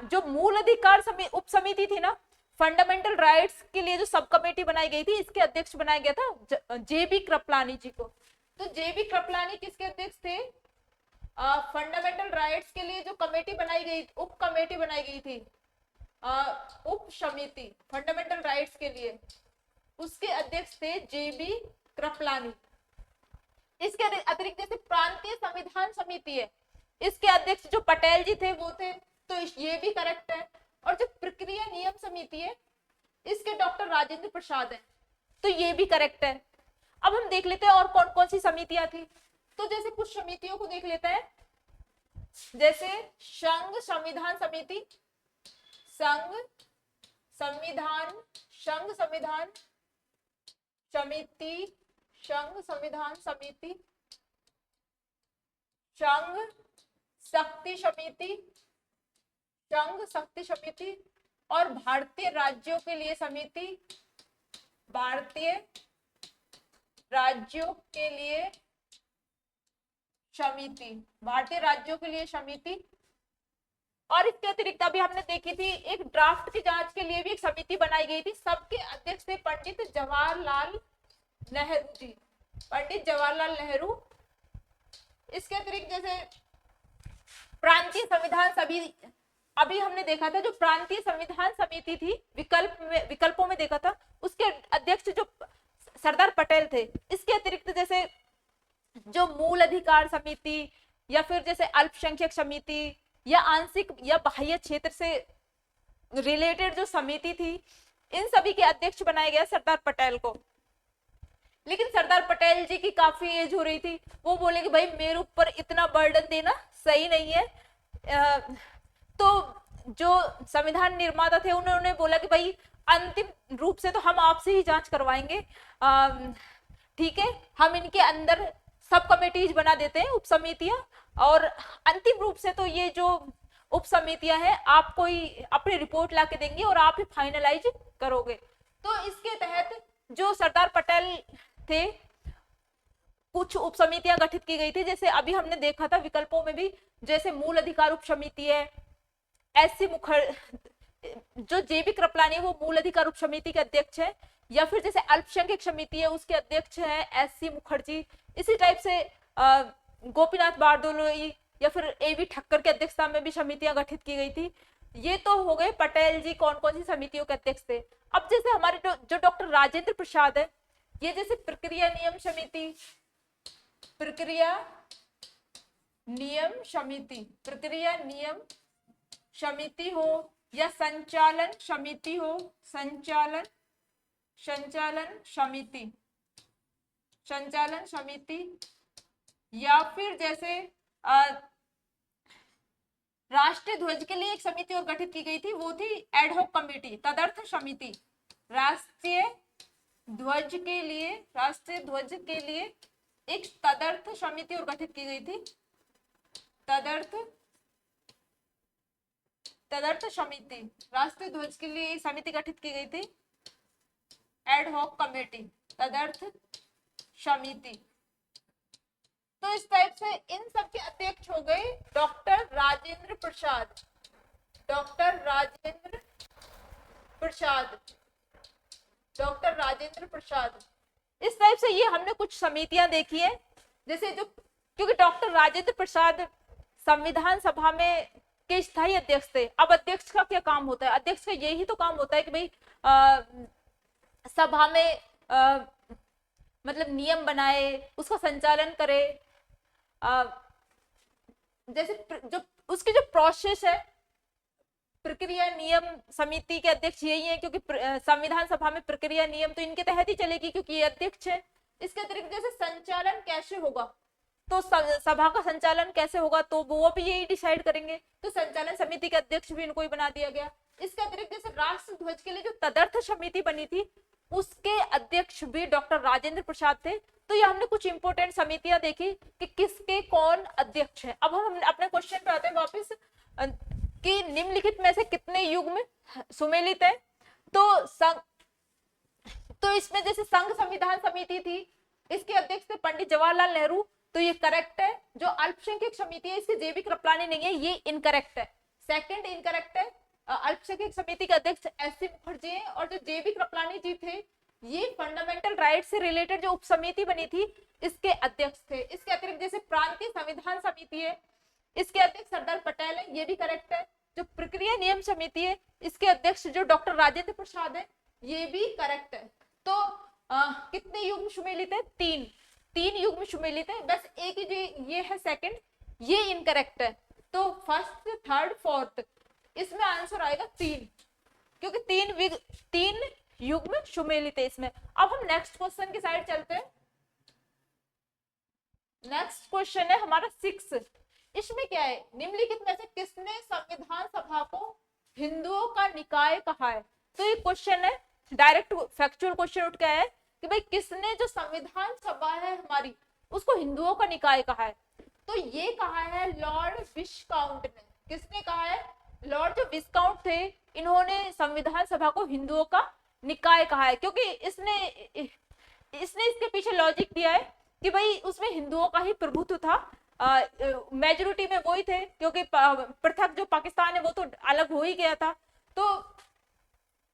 जो मूल अधिकार उप समिति थी ना, फंडामेंटल राइट्स के लिए जो सब कमेटी बनाई गई थी, इसके अध्यक्ष बनाया गया था जेबी कृपलानी जी को। तो जेबी कृपलानी किसके अध्यक्ष थे? फंडामेंटल राइट्स के लिए जो कमेटी बनाई गई, उप कमेटी बनाई गई थी, उप समिति फंडामेंटल राइट्स के लिए, उसके अध्यक्ष थे जेबी कृपलानी। इसके अतिरिक्त जैसे प्रांतीय संविधान समिति है, इसके अध्यक्ष जो पटेल जी थे वो थे, तो ये भी करेक्ट है। और जो प्रक्रिया नियम समिति है, इसके डॉक्टर राजेंद्र प्रसाद है, तो ये भी करेक्ट है। अब हम देख लेते हैं और कौन कौन सी समितियां थी। तो जैसे कुछ समितियों को देख लेते हैं, जैसे संघ संविधान समिति, संघ संविधान समिति, संघ संविधान समिति, संघ शक्ति समिति, संघ शक्ति समिति, और भारतीय राज्यों के लिए समिति, भारतीय राज्यों के लिए समिति, भारतीय राज्यों के लिए समिति। और इसके अतिरिक्त अभी हमने देखी थी एक ड्राफ्ट की जांच के लिए भी एक समिति बनाई गई थी, सबके अध्यक्ष थे पंडित जवाहरलाल नेहरू जी, पंडित जवाहरलाल नेहरू। इसके अतिरिक्त जैसे प्रांतीय संविधान समिति, अभी हमने देखा था जो प्रांतीय संविधान समिति थी, विकल्पों में देखा था, उसके अध्यक्ष जो सरदार पटेल थे। इसके अतिरिक्त जैसे जो मूल अधिकार समिति, या फिर जैसे अल्पसंख्यक समिति, या आंशिक या बाह्य क्षेत्र से रिलेटेड जो समिति थी, इन सभी के अध्यक्ष बनाया गया सरदार पटेल को। लेकिन सरदार पटेल जी की काफी एज हो रही थी, वो बोले कि भाई मेरे ऊपर इतना बर्डन देना सही नहीं है। तो जो संविधान निर्माता थे उन्होंने बोला कि भाई अंतिम रूप से तो हम आपसे ही जांच करवाएंगे, ठीक है, हम इनके अंदर सब कमेटीज बना देते हैं, उप समितियां, और अंतिम रूप से तो ये जो उप समितियां हैं आपको ही अपनी रिपोर्ट ला के देंगी और आप ही फाइनलाइज करोगे। तो इसके तहत जो सरदार पटेल थे, कुछ उप समितियां गठित की गई थी, जैसे अभी हमने देखा था विकल्पों में भी, जैसे मूल अधिकार उप समिति है, एससी मुखर्जी, जो जेबी कृपलानी वो मूल अधिकार उप समिति के अध्यक्ष है, या फिर जैसे अल्पसंख्यक समिति है उसके अध्यक्ष है एससी मुखर्जी। इसी टाइप से गोपीनाथ बारदोलोई या फिर एवी ठक्कर के अध्यक्षता में भी समितियां गठित की गई थी। ये तो हो गए पटेल जी कौन कौन सी समितियों के अध्यक्ष थे। अब जैसे हमारे जो डॉक्टर राजेंद्र प्रसाद है, ये जैसे प्रक्रिया नियम समिति, प्रक्रिया नियम समिति, प्रक्रिया नियम समिति हो, या संचालन समिति हो, संचालन समिति, या फिर जैसे राष्ट्रीय ध्वज के लिए एक समिति और गठित की गई थी, वो थी एडहॉक कमेटी, तदर्थ समिति। राष्ट्रीय ध्वज के लिए एक तदर्थ समिति और गठित की गई थी, तदर्थ समिति, राष्ट्रीय ध्वज के लिए एक समिति गठित की गई थी, एडहॉक कमेटी, तदर्थ समिति। तो इस टाइप से इन सब के अध्यक्ष हो गए डॉक्टर राजेंद्र प्रसाद, डॉक्टर राजेंद्र प्रसाद। इस टाइप से ये हमने कुछ समितियां देखी है, जैसे जो, क्योंकि डॉक्टर राजेंद्र प्रसाद संविधान सभा में के स्थायी अध्यक्ष थे। अब अध्यक्ष का क्या काम होता है? अध्यक्ष का यही तो काम होता है कि भाई सभा में मतलब नियम बनाए, उसका संचालन करे। जैसे जो उसकी जो प्रोसेस है, प्रक्रिया नियम समिति के अध्यक्ष यही है, क्योंकि संविधान सभा में प्रक्रिया नियम तो इनके तहत ही चलेगी क्योंकि ये अध्यक्ष है। इसके अतिरिक्त जैसे संचालन कैसे होगा, तो सभा का संचालन कैसे होगा, तो वो भी यही डिसाइड करेंगे, तो संचालन समिति के अध्यक्ष भी इनको ही बना दिया गया। इसके अतिरिक्त जैसे राष्ट्र ध्वज के लिए जो तदर्थ समिति बनी थी, उसके अध्यक्ष भी डॉक्टर राजेंद्र प्रसाद थे। तो ये हमने कुछ इंपोर्टेंट समितियां देखी कि किसके कौन अध्यक्ष है। अब हम अपने क्वेश्चन पे आते हैं वापस कि निम्नलिखित में से कितने युग्म सुमेलित है। तो इसमें जैसे संघ संविधान समिति थी, इसके अध्यक्ष थे पंडित जवाहरलाल नेहरू, तो ये करेक्ट है। जो अल्पसंख्यक समिति है, इसके जेबी कृपलानी नहीं है, ये इनकरेक्ट है। सेकंड इनकरेक्ट है, अल्पसंख्यक समिति के अध्यक्ष एससी मुखर्जी है, और जो जेबी कृपलानी जी थे, ये फंडामेंटल राइट से रिलेटेड जो उप समिति बनी थी, इसके अध्यक्ष थे। इसके अतिरिक्त जैसे प्रांतीय संविधान समिति है, इसके अध्यक्ष सरदार पटेल है, ये भी करेक्ट है। जो प्रक्रिया नियम समिति है, इसके अध्यक्ष जो डॉक्टर राजेंद्र प्रसाद है, ये भी करेक्ट है। तो कितने युग्म सुमेलित है? 3 युग्म सुमेलित है, बस एक ही ये है सेकंड, ये इनकरेक्ट है। तो फर्स्ट, थर्ड, फोर्थ, इसमें आंसर आएगा 3, क्योंकि 3 युग्म सुमेलित है इसमें। अब हम नेक्स्ट क्वेश्चन की साइड चलते हैं। नेक्स्ट क्वेश्चन है हमारा 6। इसमें क्या है? निम्नलिखित में से किसने संविधान सभा को हिंदुओं का निकाय कहा है? तो ये क्वेश्चन है, डायरेक्ट फैक्चुअल क्वेश्चन उठ गया है कि भाई किसने जो संविधान सभा है हमारी उसको हिंदुओं का निकाय कहा है? तो ये कहा है लॉर्ड विस्काउंट ने। किसने कहा है? लॉर्ड जो विस्काउंट थे, इन्होंने संविधान सभा को हिंदुओं का निकाय कहा है, क्योंकि इसने इसके पीछे लॉजिक दिया है कि भाई उसमें हिंदुओं का ही प्रभुत्व था, मेजोरिटी में वही थे, क्योंकि पृथक जो पाकिस्तान है वो तो अलग हो ही गया था। तो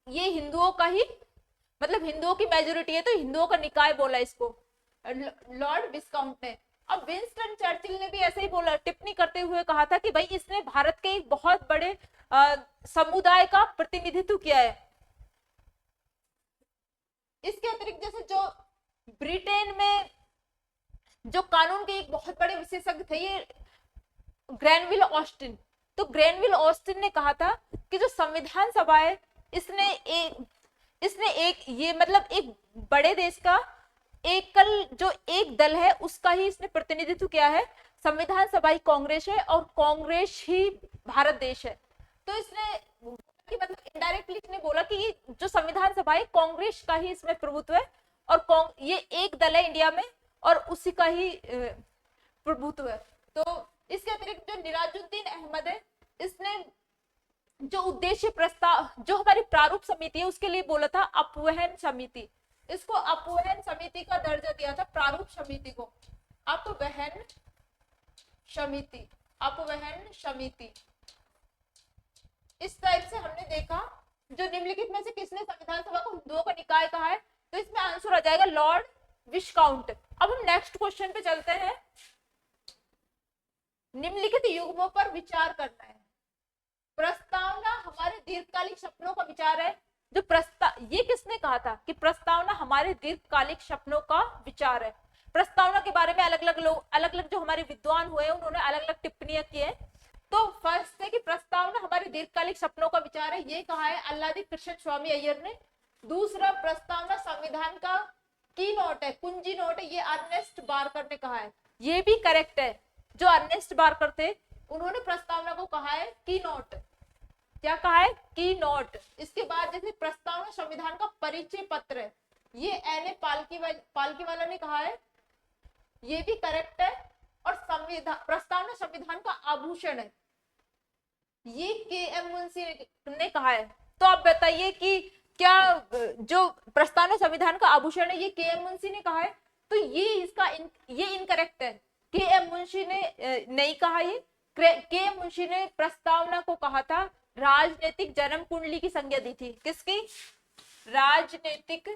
ये हिंदुओं का ही, मतलब हिंदुओं की मेजोरिटी है, तो हिंदुओं का निकाय बोला इसको लॉर्ड विस्काउंट ने। अब विंस्टन चर्चिल ने भी ऐसे ही बोला, टिप्पणी करते हुए कहा था कि भाई इसने भारत के एक बहुत बड़े समुदाय का प्रतिनिधित्व किया है। इसके अतिरिक्त जैसे जो ब्रिटेन में जो कानून के एक बहुत बड़े विशेषज्ञ थे, ये ग्रैनविल ऑस्टिन। तो ग्रैनविल ऑस्टिन ने कहा था कि जो संविधान सभा है इसने एक ये मतलब एक बड़े देश का जो एक दल है उसका ही इसने प्रतिनिधित्व किया है। संविधान सभा ही कांग्रेस है और कांग्रेस ही भारत देश है। तो इसने मतलब इनडायरेक्टली इसने बोला कि ये जो संविधान सभा है कांग्रेस का ही इसमें प्रभुत्व है, और ये एक दल है इंडिया में और उसी का ही प्रभुत्व है। तो इसके अतिरिक्त जो निराजुद्दीन अहमद है, इसने जो उद्देश्य प्रस्ताव जो हमारी प्रारूप समिति है उसके लिए बोला था अपवहन समिति। इसको अपवहन समिति का दर्जा दिया था, प्रारूप समिति को अपवहन समिति, अपवहन समिति। इस टाइप से हमने देखा जो निम्नलिखित में से किसने संविधान सभा को हिंदुओं का निकाय कहा है, तो इसमें आंसर आ जाएगा लॉर्ड विस्काउंट। अब हम नेक्स्ट क्वेश्चन पे चलते हैं। निम्नलिखित युग्मों पर विचार करना है। प्रस्तावना हमारे दीर्घकालिक सपनों का विचार है। जो ये किसने कहा था कि प्रस्तावना हमारे दीर्घकालिक सपनों का विचार है? प्रस्तावना के बारे में अलग अलग जो हमारे विद्वान हुए उन्होंने अलग अलग टिप्पणियां की है। तो फर्स्ट है कि प्रस्तावना हमारे दीर्घकालिक सपनों का विचार है, ये कहा है अल्लादी कृष्ण स्वामी अय्यर ने। दूसरा, प्रस्तावना संविधान का की नोट है, कुंजी नोट है, ये अर्नेस्ट बारकर ने कहा है। ये भी करेक्ट है, जो अर्नेस्ट बारकर थे उन्होंने प्रस्तावना को कहा है की नोट। क्या कहा है? की नोट। इसके बाद जैसे प्रस्तावना संविधान का परिचय पत्र है, ये एन.ए. पालकीवाला ने कहा है, ये भी करेक्ट है। और प्रस्तावना संविधान का आभूषण है, ये के.एम. मुंशी ने कहा है। तो आप बताइए कि क्या जो प्रस्तावना संविधान का आभूषण है ये के.एम. मुंशी ने कहा है? तो ये इनकरेक्ट है। के.एम. मुंशी ने नहीं कहा। ये के.एम. मुंशी ने प्रस्तावना को कहा था राजनीतिक जन्म कुंडली की संज्ञा दी थी। किसकी? राजनीतिक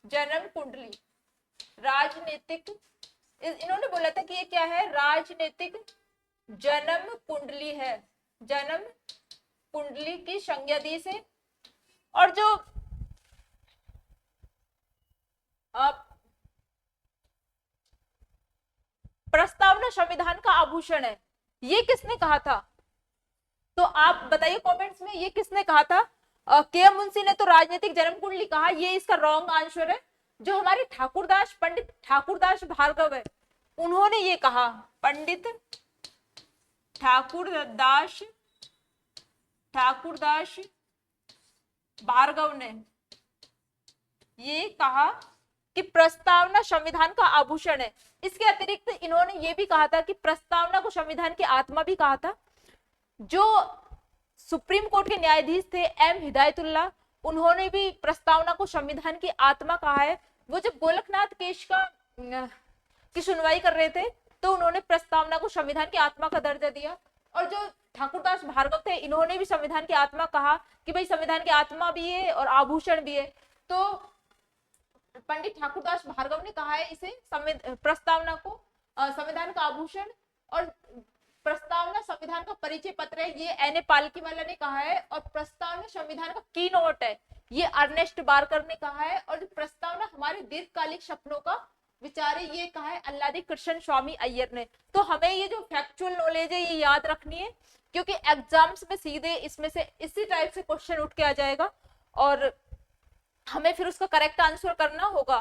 जन्म कुंडली। राजनीतिक, इन्होंने बोला था कि ये क्या है? राजनीतिक जन्म कुंडली है, जन्म कुंडली की संज्ञा दी से। और जो प्रस्तावना संविधान का आभूषण है, ये किसने कहा था? तो आप बताइए कमेंट्स में, ये किसने कहा था? के.एम. मुंशी ने तो राजनीतिक जन्म कुंडली कहा, ये इसका रॉन्ग आंसर है। जो हमारे ठाकुरदास, पंडित ठाकुरदास भार्गव है, उन्होंने ये कहा, पंडित ठाकुरदास भार्गव ने ये कहा कि प्रस्तावना संविधान का आभूषण है। इसके अतिरिक्त इन्होंने ये भी कहा था कि प्रस्तावना को संविधान की आत्मा भी कहा था। जो सुप्रीम कोर्ट के न्यायाधीश थे एम हिदायतुल्लाह, उन्होंने भी प्रस्तावना को संविधान की आत्मा कहा है। वो जब गोलकनाथ केस की सुनवाई कर रहे थे तो उन्होंने प्रस्तावना को संविधान की आत्मा का दर्जा दिया। और जो ठाकुरदास भार्गव थे, इन्होंने भी संविधान की आत्मा कहा कि भाई संविधान की आत्मा भी है और आभूषण भी है। तो पंडित ठाकुरदास भार्गव ने कहा है इसे प्रस्तावना को संविधान का आभूषण, और प्रस्तावना संविधान का परिचय पत्र है, ये एन.ए. पालकीवाला ने कहा है। और प्रस्तावना संविधान का की नोट है। ये अर्नेस्ट बारकर ने कहा है। और जो प्रस्तावना हमारे दीर्घकालिक सपनों का विचार है, ये कहा है अल्लादी कृष्ण स्वामी अय्यर ने। तो हमें ये जो फैक्चुअल नॉलेज है ये याद रखनी है, क्योंकि एग्जाम्स में सीधे इसमें से इसी टाइप से क्वेश्चन उठ के आ जाएगा और हमें फिर उसका करेक्ट आंसर करना होगा।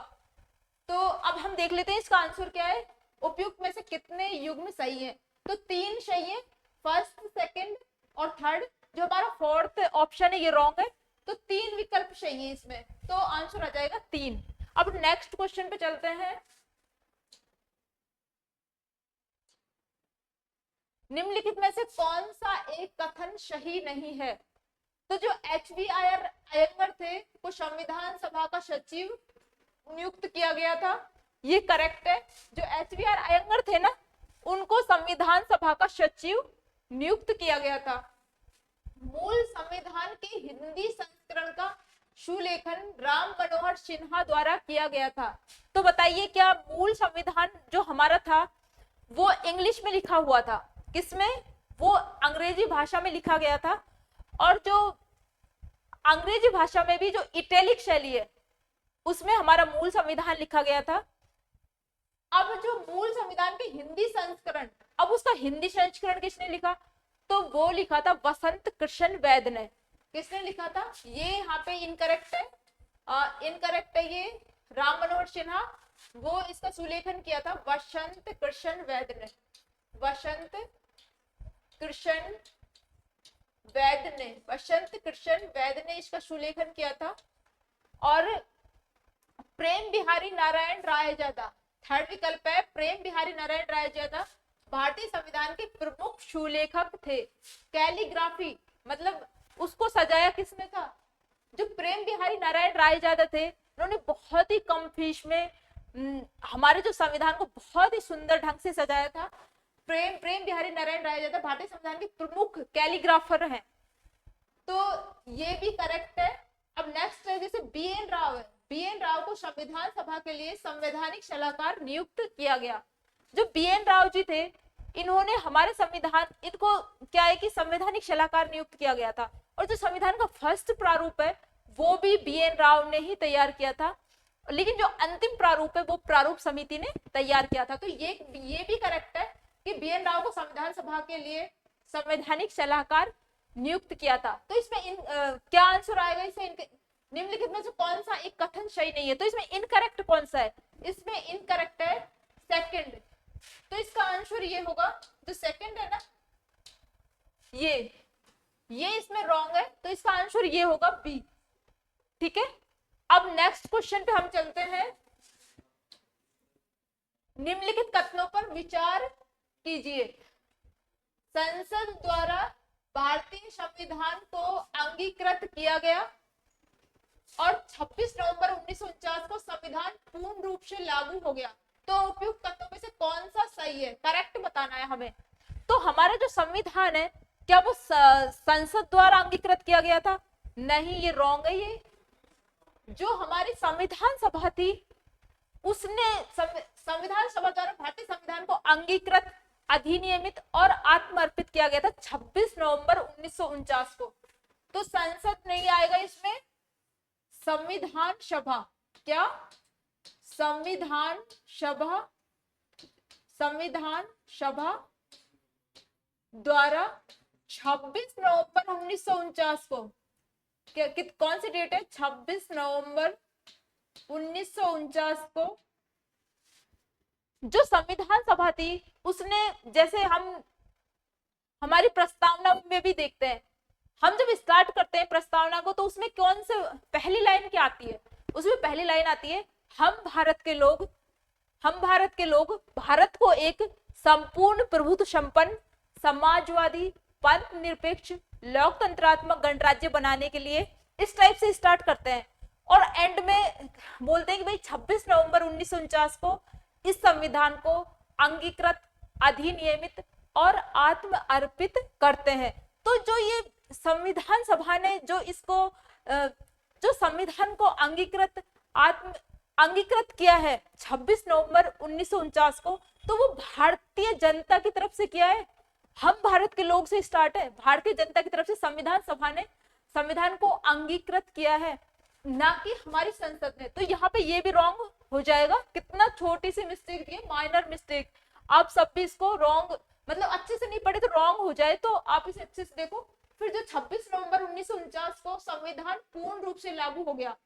तो अब हम देख लेते हैं इसका आंसर क्या है। उपयुक्त में से कितने युग्म सही है? तो 3 सही है, फर्स्ट, सेकंड और थर्ड। जो हमारा फोर्थ ऑप्शन है ये रॉन्ग है, तो 3 विकल्प सही है इसमें, तो आंसर आ जाएगा 3। अब नेक्स्ट क्वेश्चन पे चलते हैं। निम्नलिखित में से कौन सा एक कथन सही नहीं है? तो जो HVR अयंगर थे वो संविधान सभा का सचिव नियुक्त किया गया था, ये करेक्ट है। जो HVR अयंगर थे ना, उनको संविधान सभा का सचिव नियुक्त किया गया था। मूल संविधान के हिंदी संस्करण का सुलेखन राम मनोहर सिन्हा द्वारा किया गया था। तो बताइए, क्या मूल संविधान जो हमारा था वो इंग्लिश में लिखा हुआ था? किसमें? वो अंग्रेजी भाषा में लिखा गया था। और जो अंग्रेजी भाषा में भी जो इटैलिक शैली है उसमें हमारा मूल संविधान लिखा गया था। अब जो मूल संविधान के हिंदी संस्करण, अब उसका हिंदी संस्करण किसने लिखा? तो वो लिखा था वसंत कृष्ण वैद्य ने। किसने लिखा था? ये यहाँ पे इनकरेक्ट है, इनकरेक्ट है ये, राम मनोहर सिन्हा। वो इसका सुलेखन किया था वसंत कृष्ण वैद्य ने। वसंत कृष्ण वैद्य ने, वसंत कृष्ण वैद्य ने इसका सुलेखन किया था। और प्रेम बिहारी नारायण रायजादा, थर्ड विकल्प है, प्रेम बिहारी नारायण रायजादा भारतीय संविधान के प्रमुख सुलेखक थे। कैलीग्राफी मतलब उसको सजाया किसने था? जो प्रेम बिहारी नारायण रायजादा थे, उन्होंने बहुत ही कम फीस में हमारे जो संविधान को बहुत ही सुंदर ढंग से सजाया था। प्रेम बिहारी नारायण रायजादा भारतीय संविधान के प्रमुख कैलीग्राफर हैं, तो ये भी करेक्ट है। अब नेक्स्ट है जैसे BN राव है, BN राव को संविधान सभा के लिए संवैधानिक सलाहकार नियुक्त किया गया। जो BN राव जी थे, इन्होंने हमारे संविधान, इनको क्या है कि संवैधानिक सलाहकार नियुक्त किया गया था। और जो संविधान का फर्स्ट प्रारूप है वो भी BN राव ने ही तैयार किया था, लेकिन जो अंतिम प्रारूप है वो प्रारूप समिति ने तैयार किया था। तो ये भी करेक्ट है कि BN राव को संविधान सभा के लिए संवैधानिक सलाहकार नियुक्त किया था। तो इसमें क्या आंसर आएगा? इसे निम्नलिखित में से कौन सा एक कथन सही नहीं है? तो इसमें इनकरेक्ट कौन सा है? इसमें इनकरेक्ट है सेकंड। तो इसका आंसर ये होगा, जो सेकंड है ना, ये इसमें रॉन्ग है, तो इसका आंसर ये होगा बी। ठीक है, अब नेक्स्ट क्वेश्चन पे हम चलते हैं। निम्नलिखित कथनों पर विचार कीजिए। संसद द्वारा भारतीय संविधान को अंगीकृत किया गया और 26 नवंबर 1949 को संविधान पूर्ण रूप से लागू हो गया। तो उपयुक्त कथनों में से कौन सा सही है? करेक्ट बताना है हमें। तो हमारा जो संविधान है, क्या वो संसद द्वारा अंगीकृत किया गया था? नहीं, ये रॉन्ग है। ये जो हमारी संविधान सभा थी, उसने संविधान सभा द्वारा भारतीय संविधान को अंगीकृत, अधिनियमित और आत्मर्पित किया गया था 26 नवंबर 1949 को। तो संसद नहीं आएगा इसमें, संविधान सभा। क्या? संविधान सभा द्वारा 26 नवंबर 1949 को, कौन सी डेट है? 26 नवंबर 1949 को जो संविधान सभा थी उसने, जैसे हम हमारी प्रस्तावना में भी देखते हैं, हम जब स्टार्ट करते हैं प्रस्तावना को, तो उसमें कौन से पहली लाइन क्या आती है? उसमें पहली लाइन आती है, हम भारत के लोग भारत को एक संपूर्ण प्रभुत्व संपन्न, समाजवादी, पंथ निरपेक्ष, लोकतंत्रात्मक गणराज्य बनाने के लिए, इस टाइप से स्टार्ट करते हैं। और एंड में बोलते हैं कि भाई 26 नवंबर 1949 को इस संविधान को अंगीकृत, अधिनियमित और आत्म अर्पित करते हैं। तो जो ये संविधान सभा ने जो संविधान को अंगीकृत किया है 26 नवंबर 1949 को, तो वो भारतीय जनता की तरफ से किया है। हम भारत के लोग से स्टार्ट है, भारतीय जनता की तरफ से संविधान सभा ने संविधान को अंगीकृत किया है। ना कि हमारी संसद ने। तो यहाँ पे ये भी रॉन्ग हो जाएगा। कितना छोटी सी मिस्टेक दी है, माइनर मिस्टेक। आप सब भी इसको रॉन्ग, मतलब अच्छे से नहीं पढ़े तो रॉन्ग हो जाए, तो आप इसे अच्छे से देखो। फिर जो 26 नवंबर 1949 को संविधान पूर्ण रूप से लागू हो गया,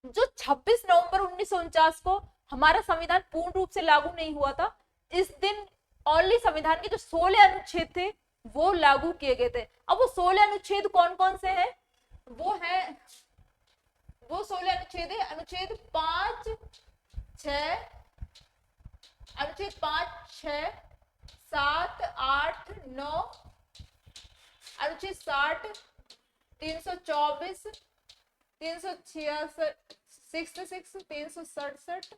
जो 26 नवंबर 1949 को हमारा संविधान पूर्ण रूप से लागू नहीं हुआ था, इस दिन ओनली संविधान के जो 16 अनुच्छेद थे वो लागू किए गए थे। अब वो 16 अनुच्छेद कौन कौन से हैं? वो 16 अनुच्छेद है, अनुच्छेद 5, 6, अनुच्छेद 5, 6, 7, 8, 9, अनुच्छेद 60, 324, 366, 367,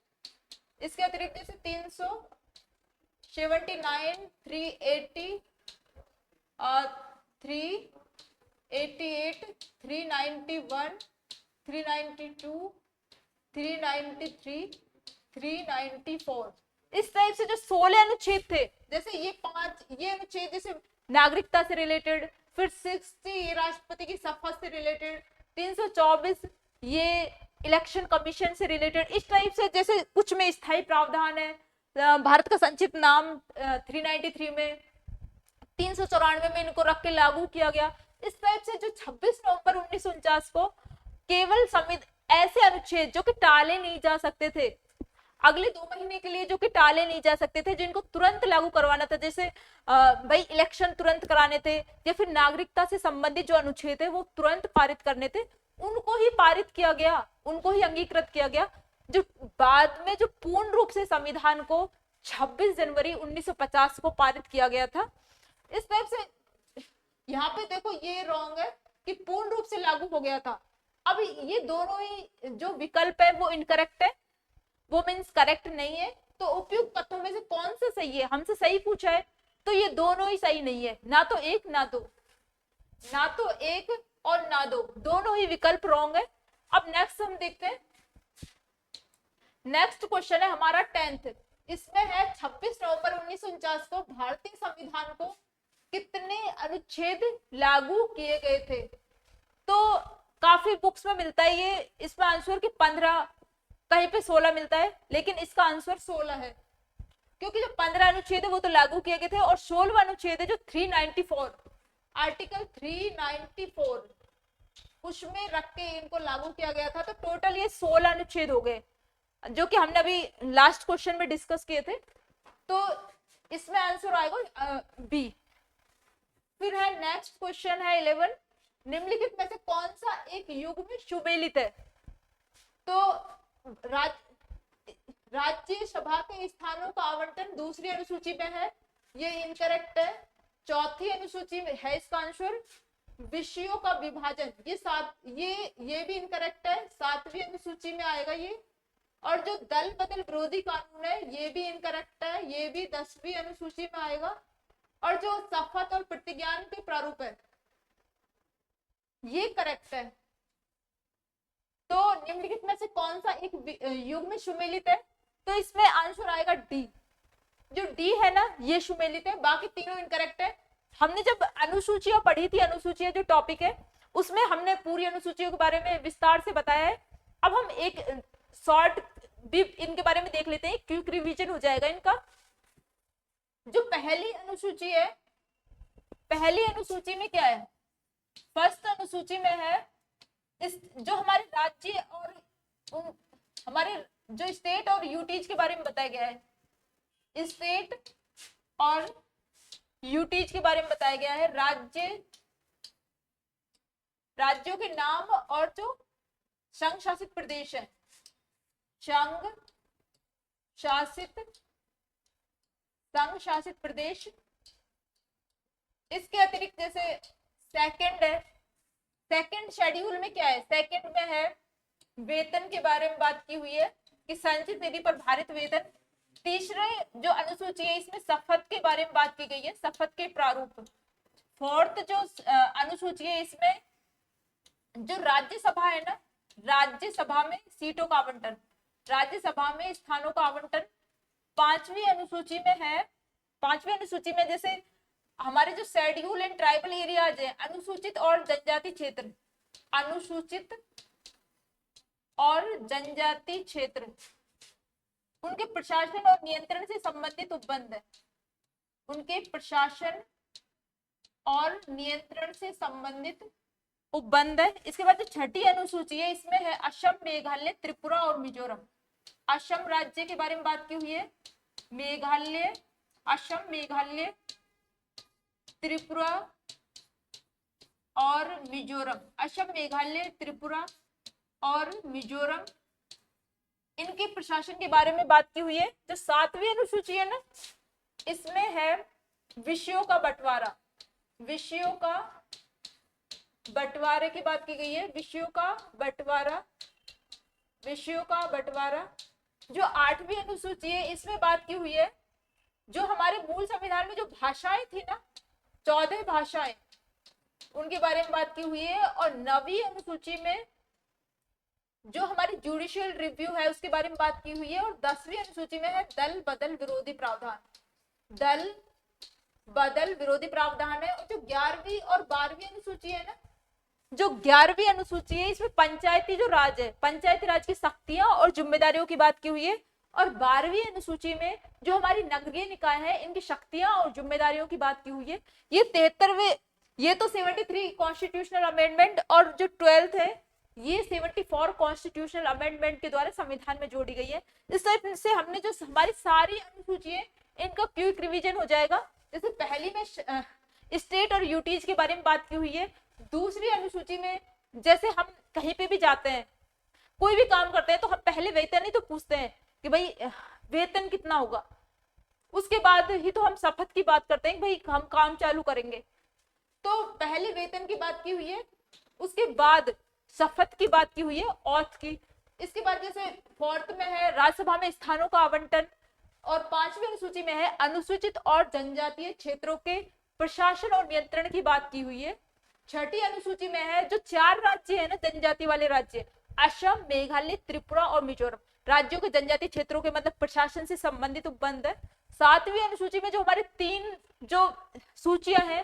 इसके अतिरिक्त जैसे 379, 380, 388, 391, 392, 393, 394, इस टाइप से जो 16 अनुच्छेद थे, जैसे ये अनुच्छेद जैसे नागरिकता से रिलेटेड, फिर 60 ये राष्ट्रपति की शपथ से रिलेटेड, 324 ये इलेक्शन कमीशन से रिलेटेड, इस टाइप से जैसे कुछ में स्थायी प्रावधान है, भारत का संक्षिप्त नाम 393 में, 394 में इनको रख के लागू किया गया। इस टाइप से जो 26 नवंबर 1949 को केवल ऐसे अनुच्छेद जो कि टाले नहीं जा सकते थे, अगले 2 महीने के लिए जो कि टाले नहीं जा सकते थे, जिनको तुरंत लागू करवाना था, जैसे भाई इलेक्शन तुरंत कराने थे, या फिर नागरिकता से संबंधित जो अनुच्छेद है वो तुरंत पारित करने थे, उनको ही पारित किया गया, उनको ही अंगीकृत किया गया। जो बाद में जो पूर्ण रूप से संविधान को 26 जनवरी 1950 को पारित किया गया था। इस टाइप से यहाँ पे देखो ये रॉन्ग है कि पूर्ण रूप से लागू हो गया था। अब ये दोनों ही जो विकल्प है वो इनकरेक्ट है, वो मीन्स करेक्ट नहीं है। तो उपयुक्त कथनों में से कौन सा सही है, हमसे सही पूछा है, तो ये दोनों ही सही नहीं है, ना तो एक ना दो, ना तो एक और ना दो, दोनों ही विकल्प रॉन्ग है। अब नेक्स्ट हम देखते हैं, नेक्स्ट क्वेश्चन है हमारा 10th, इसमें है 26 नवंबर 1949 को भारतीय संविधान को कितने अनुच्छेद लागू किए गए थे? तो काफी बुक्स में मिलता है ये, इसमें आंसर की 15, कहीं पे 16 मिलता है, लेकिन इसका आंसर 16 है, क्योंकि जो 15 अनुच्छेद है वो तो लागू किए गए थे, और 16वां अनुच्छेद है जो 394, आर्टिकल 394, उसमें रख के इनको लागू किया गया था। तो टोटल ये 16 अनुच्छेद हो गए, जो कि हमने अभी लास्ट क्वेश्चन में डिस्कस किए थे। तो इसमें आंसर आएगा बी। फिर है नेक्स्ट क्वेश्चन है 11, निम्नलिखित में से कौन सा एक युग्म सुमेलित है? तो राज्यसभा के स्थानों का आवंटन दूसरी अनुसूची में है, ये इनकरेक्ट है। चौथी अनुसूची में है इसका आंसर। विषयों का विभाजन, ये भी इनकरेक्ट है, 7वीं अनुसूची में आएगा ये। और जो दल बदल विरोधी कानून है ये भी इनकरेक्ट है, ये भी 10वीं अनुसूची में आएगा। और जो शपथ और प्रतिज्ञान के प्रारूप है ये करेक्ट है। तो निम्नलिखित में से कौन सा एक युग्म सुमेलित है? तो इसमें आंसर आएगा डी। जो डी है ना ये सुमेलित है, बाकी तीनों इनकरेक्ट है। हमने जब अनुसूचियां पढ़ी थी, अनुसूचियां जो टॉपिक है उसमें हमने पूरी अनुसूचियों के बारे में विस्तार से बताया है। अब हम एक शॉर्ट भी इनके बारे में देख लेते हैं, क्विक रिवीजन हो जाएगा इनका। जो पहली अनुसूची है, पहली अनुसूची में क्या है? फर्स्ट अनुसूची में है इस जो हमारे राज्य और हमारे जो स्टेट और यूटीज के बारे में बताया गया है, स्टेट और यूटीज के बारे में बताया गया है। राज्यों के नाम और जो संघ शासित प्रदेश है, संघ शासित प्रदेश। इसके अतिरिक्त जैसे सेकंड है, सेकंड शेड्यूल में क्या है? सेकंड में है वेतन के बारे में बात की हुई है कि संचित निधि पर भारित वेतन। तीसरे जो अनुसूची है इसमें शपथ के बारे में बात की गई है, शपथ के प्रारूप। फोर्थ जो अनुसूची है इसमें जो राज्यसभा है ना, राज्यसभा में सीटों का आवंटन, राज्यसभा में स्थानों का आवंटन। पांचवी अनुसूची में है, पांचवी अनुसूची में जैसे हमारे जो शेड्यूल एंड ट्राइबल एरियाज है, अनुसूचित और जनजाति क्षेत्र, अनुसूचित और जनजाति क्षेत्र, उनके प्रशासन और नियंत्रण से संबंधित उपबंध है। उनके प्रशासन और नियंत्रण से संबंधित उपबंध है। इसके बाद जो छठी अनुसूची है इसमें है असम, मेघालय, त्रिपुरा और मिजोरम। असम राज्य के बारे में बात की हुई है, मेघालय, असम, मेघालय, त्रिपुरा और मिजोरम। असम, मेघालय, त्रिपुरा और मिजोरम, इनके प्रशासन के बारे में बात की हुई है। जो 7वीं अनुसूची है ना, इसमें है विषयों का बंटवारा। विषयों का बंटवारे की बात की गई है, विषयों का बंटवारा, विषयों का बंटवारा। जो 8वीं अनुसूची है इसमें बात की हुई है जो हमारे मूल संविधान में जो भाषाएं थी ना, 14 भाषाएं, उनके बारे में बात की हुई है। और 9वीं अनुसूची में जो हमारी जुडिशियल रिव्यू है उसके बारे में बात की हुई है। और 10वीं अनुसूची में है दल बदल विरोधी प्रावधान। दल बदल विरोधी प्रावधान है। और जो 11वीं और 12वीं अनुसूची है ना, जो 11वीं अनुसूची है इसमें पंचायती जो राज है, पंचायती राज की शक्तियां और जिम्मेदारियों की बात की हुई है। और 12वीं अनुसूची में जो हमारी नगरीय निकाय है इनकी शक्तियां और जिम्मेदारियों की बात की हुई है। ये 73वें, ये तो 73 कॉन्स्टिट्यूशनल अमेंडमेंट, और जो 12th है ये 74 कॉन्स्टिट्यूशनल अमेंडमेंट के द्वारा संविधान में जोड़ी गई है। इस तरह से हमने जो हमारी सारी अनुसूची है इनका क्विक रिवीजन हो जाएगा। जैसे पहली में स्टेट और यूटीज के बारे में बात की हुई है। दूसरी अनुसूची में जैसे हम कहीं पे भी जाते हैं, कोई भी काम करते हैं, तो हम पहले वेतन ही तो पूछते हैं कि भाई वेतन कितना होगा, उसके बाद ही तो हम शपथ की बात करते हैं कि भाई हम काम चालू करेंगे। तो पहले वेतन की बात की हुई है, उसके बाद शपथ की बात की हुई है, औथ की। इसके बाद जैसे 4th में है राज्यसभा में स्थानों का आवंटन। और 5वीं अनुसूची में है अनुसूचित और जनजातीय क्षेत्रों के प्रशासन और नियंत्रण की बात की हुई है। 6ठी अनुसूची में है जो 4 राज्य है ना जनजाति वाले राज्य, असम, मेघालय, त्रिपुरा और मिजोरम, राज्यों के जनजातीय क्षेत्रों के मतलब प्रशासन से संबंधित उपबंध है। 7वीं अनुसूची में जो हमारे 3 जो सूचियां हैं,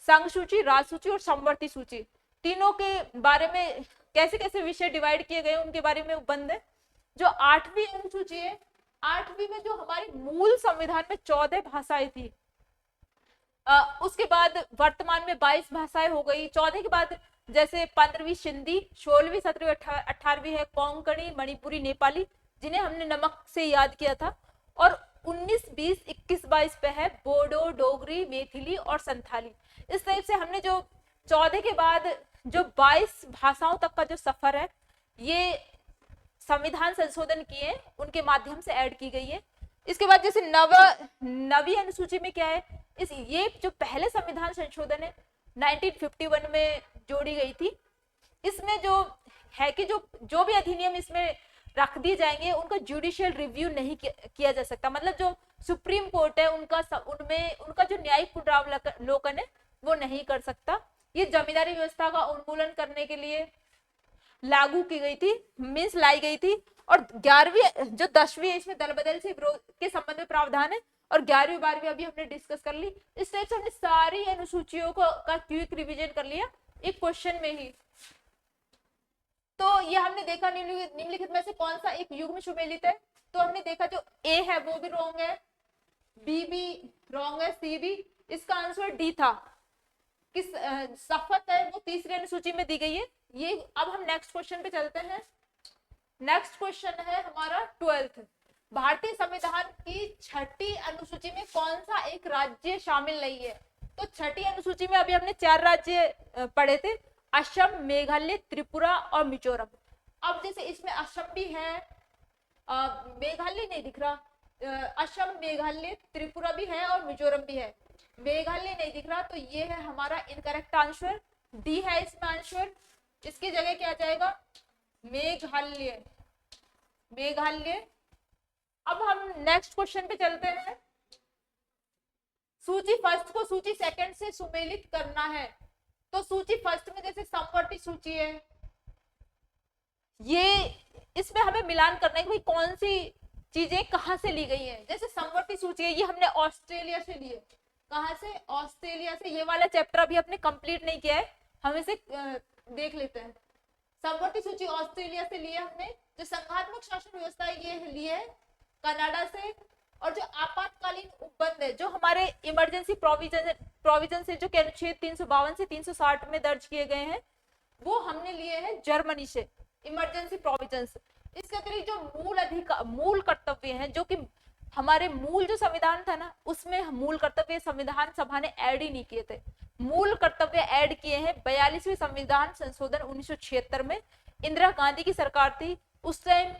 संघ सूची, राज सूची और समवर्ती सूची, तीनों के बारे में कैसे कैसे विषय डिवाइड किए गए उनके बारे में उपबंध है। जो 8वीं अनुसूची है, 8वीं में जो हमारे मूल संविधान में 14 भाषाएं थी, उसके बाद वर्तमान में 22 भाषाएं हो गई। 14 के बाद जैसे 15वीं सिंधी, 16वीं, 17वीं, 18वीं है कोंकणी, मणिपुरी, नेपाली, जिन्हें हमने नमक से याद किया था। और 19, 20, 21, 22 पे है बोडो, डोगरी, मैथिली और संथाली। इस तरह से हमने जो 14 के बाद जो 22 भाषाओं तक का जो सफर है ये संविधान संशोधन किए उनके माध्यम से ऐड की गई है। इसके बाद जैसे 9वीं अनुसूची में क्या है, ये जो पहले संविधान संशोधन है 1951 में जोड़ी गई थी। इसमें जो है कि जो भी अधिनियम इसमें रख दिए जाएंगे उनका जुडिशियल रिव्यू नहीं किया जा सकता, मतलब जो सुप्रीम कोर्ट है उनका जो न्यायिक पुनरावलोकन है वो नहीं कर सकता। ये जमींदारी व्यवस्था का उन्मूलन करने के लिए लागू की गई थी, मीन्स लाई गई थी। और 11वीं जो 10वीं है इसमें दल बदल से विरोध के संबंध में प्रावधान है। और 11वीं 12वीं अभी हमने डिस्कस कर ली। इस टाइप से हमने सारी अनुसूचियों का क्विक रिवीजन कर लिया एक क्वेश्चन में ही। तो ये हमने देखा निम्नलिखित में से कौन सा एक युग्म सुमेलित है। तो हमने देखा जो ए है वो भी रॉन्ग है, बी भी रॉन्ग है, सी भी। इसका आंसर डी था। किस शपथ है वो तीसरी अनुसूची में दी गई है ये। अब हम नेक्स्ट क्वेश्चन पे चलते हैं। नेक्स्ट क्वेश्चन है हमारा 12th। भारतीय संविधान की 6ठी अनुसूची में कौन सा एक राज्य शामिल नहीं है। तो 6ठी अनुसूची में अभी हमने 4 राज्य पढ़े थे, असम, मेघालय, त्रिपुरा और मिजोरम। अब जैसे इसमें असम भी है, मेघालय नहीं दिख रहा, असम, मेघालय, त्रिपुरा भी है और मिजोरम भी है। मेघालय नहीं दिख रहा, तो ये है हमारा इनकरेक्ट आंसर, डी है इसमें आंसर। इसकी जगह क्या जाएगा, मेघालय, मेघालय। अब हम नेक्स्ट क्वेश्चन पे चलते हैं। सूची फर्स्ट को सूची सेकंड से सुमेलित करना है। तो सूची फर्स्ट में जैसे समवर्ती सूची है, ये इसमें हमें मिलान करना है कि भाई कौन सी चीजें कहां से ली गई हैं। जैसे समवर्ती सूची है ये हमने ऑस्ट्रेलिया से ली है। कहां से, ऑस्ट्रेलिया से। ये वाला चैप्टर अभी हमने कंप्लीट नहीं किया है, हम इसे देख लेते हैं। समवर्ती सूची ऑस्ट्रेलिया से लिए हमने, जो संघात्मक शासन व्यवस्था है ये लिए है कनाडा से, और जो आपातकालीन उपबंध है जो हमारे इमरजेंसी प्रोविजन से, जो कि अनुच्छेद 352 से 360 में दर्ज किए गए हैं, वो हमने लिए हैं जर्मनी से इमरजेंसी प्रोविजंस। इसके अतिरिक्त जो मूल कर्तव्य हैं, जो कि हमारे मूल जो संविधान था ना, उसमें मूल कर्तव्य संविधान सभा ने ऐड ही नहीं किए थे। मूल कर्तव्य ऐड किए हैं 42वें संविधान संशोधन 1976 में। इंदिरा गांधी की सरकार थी उस टाइम,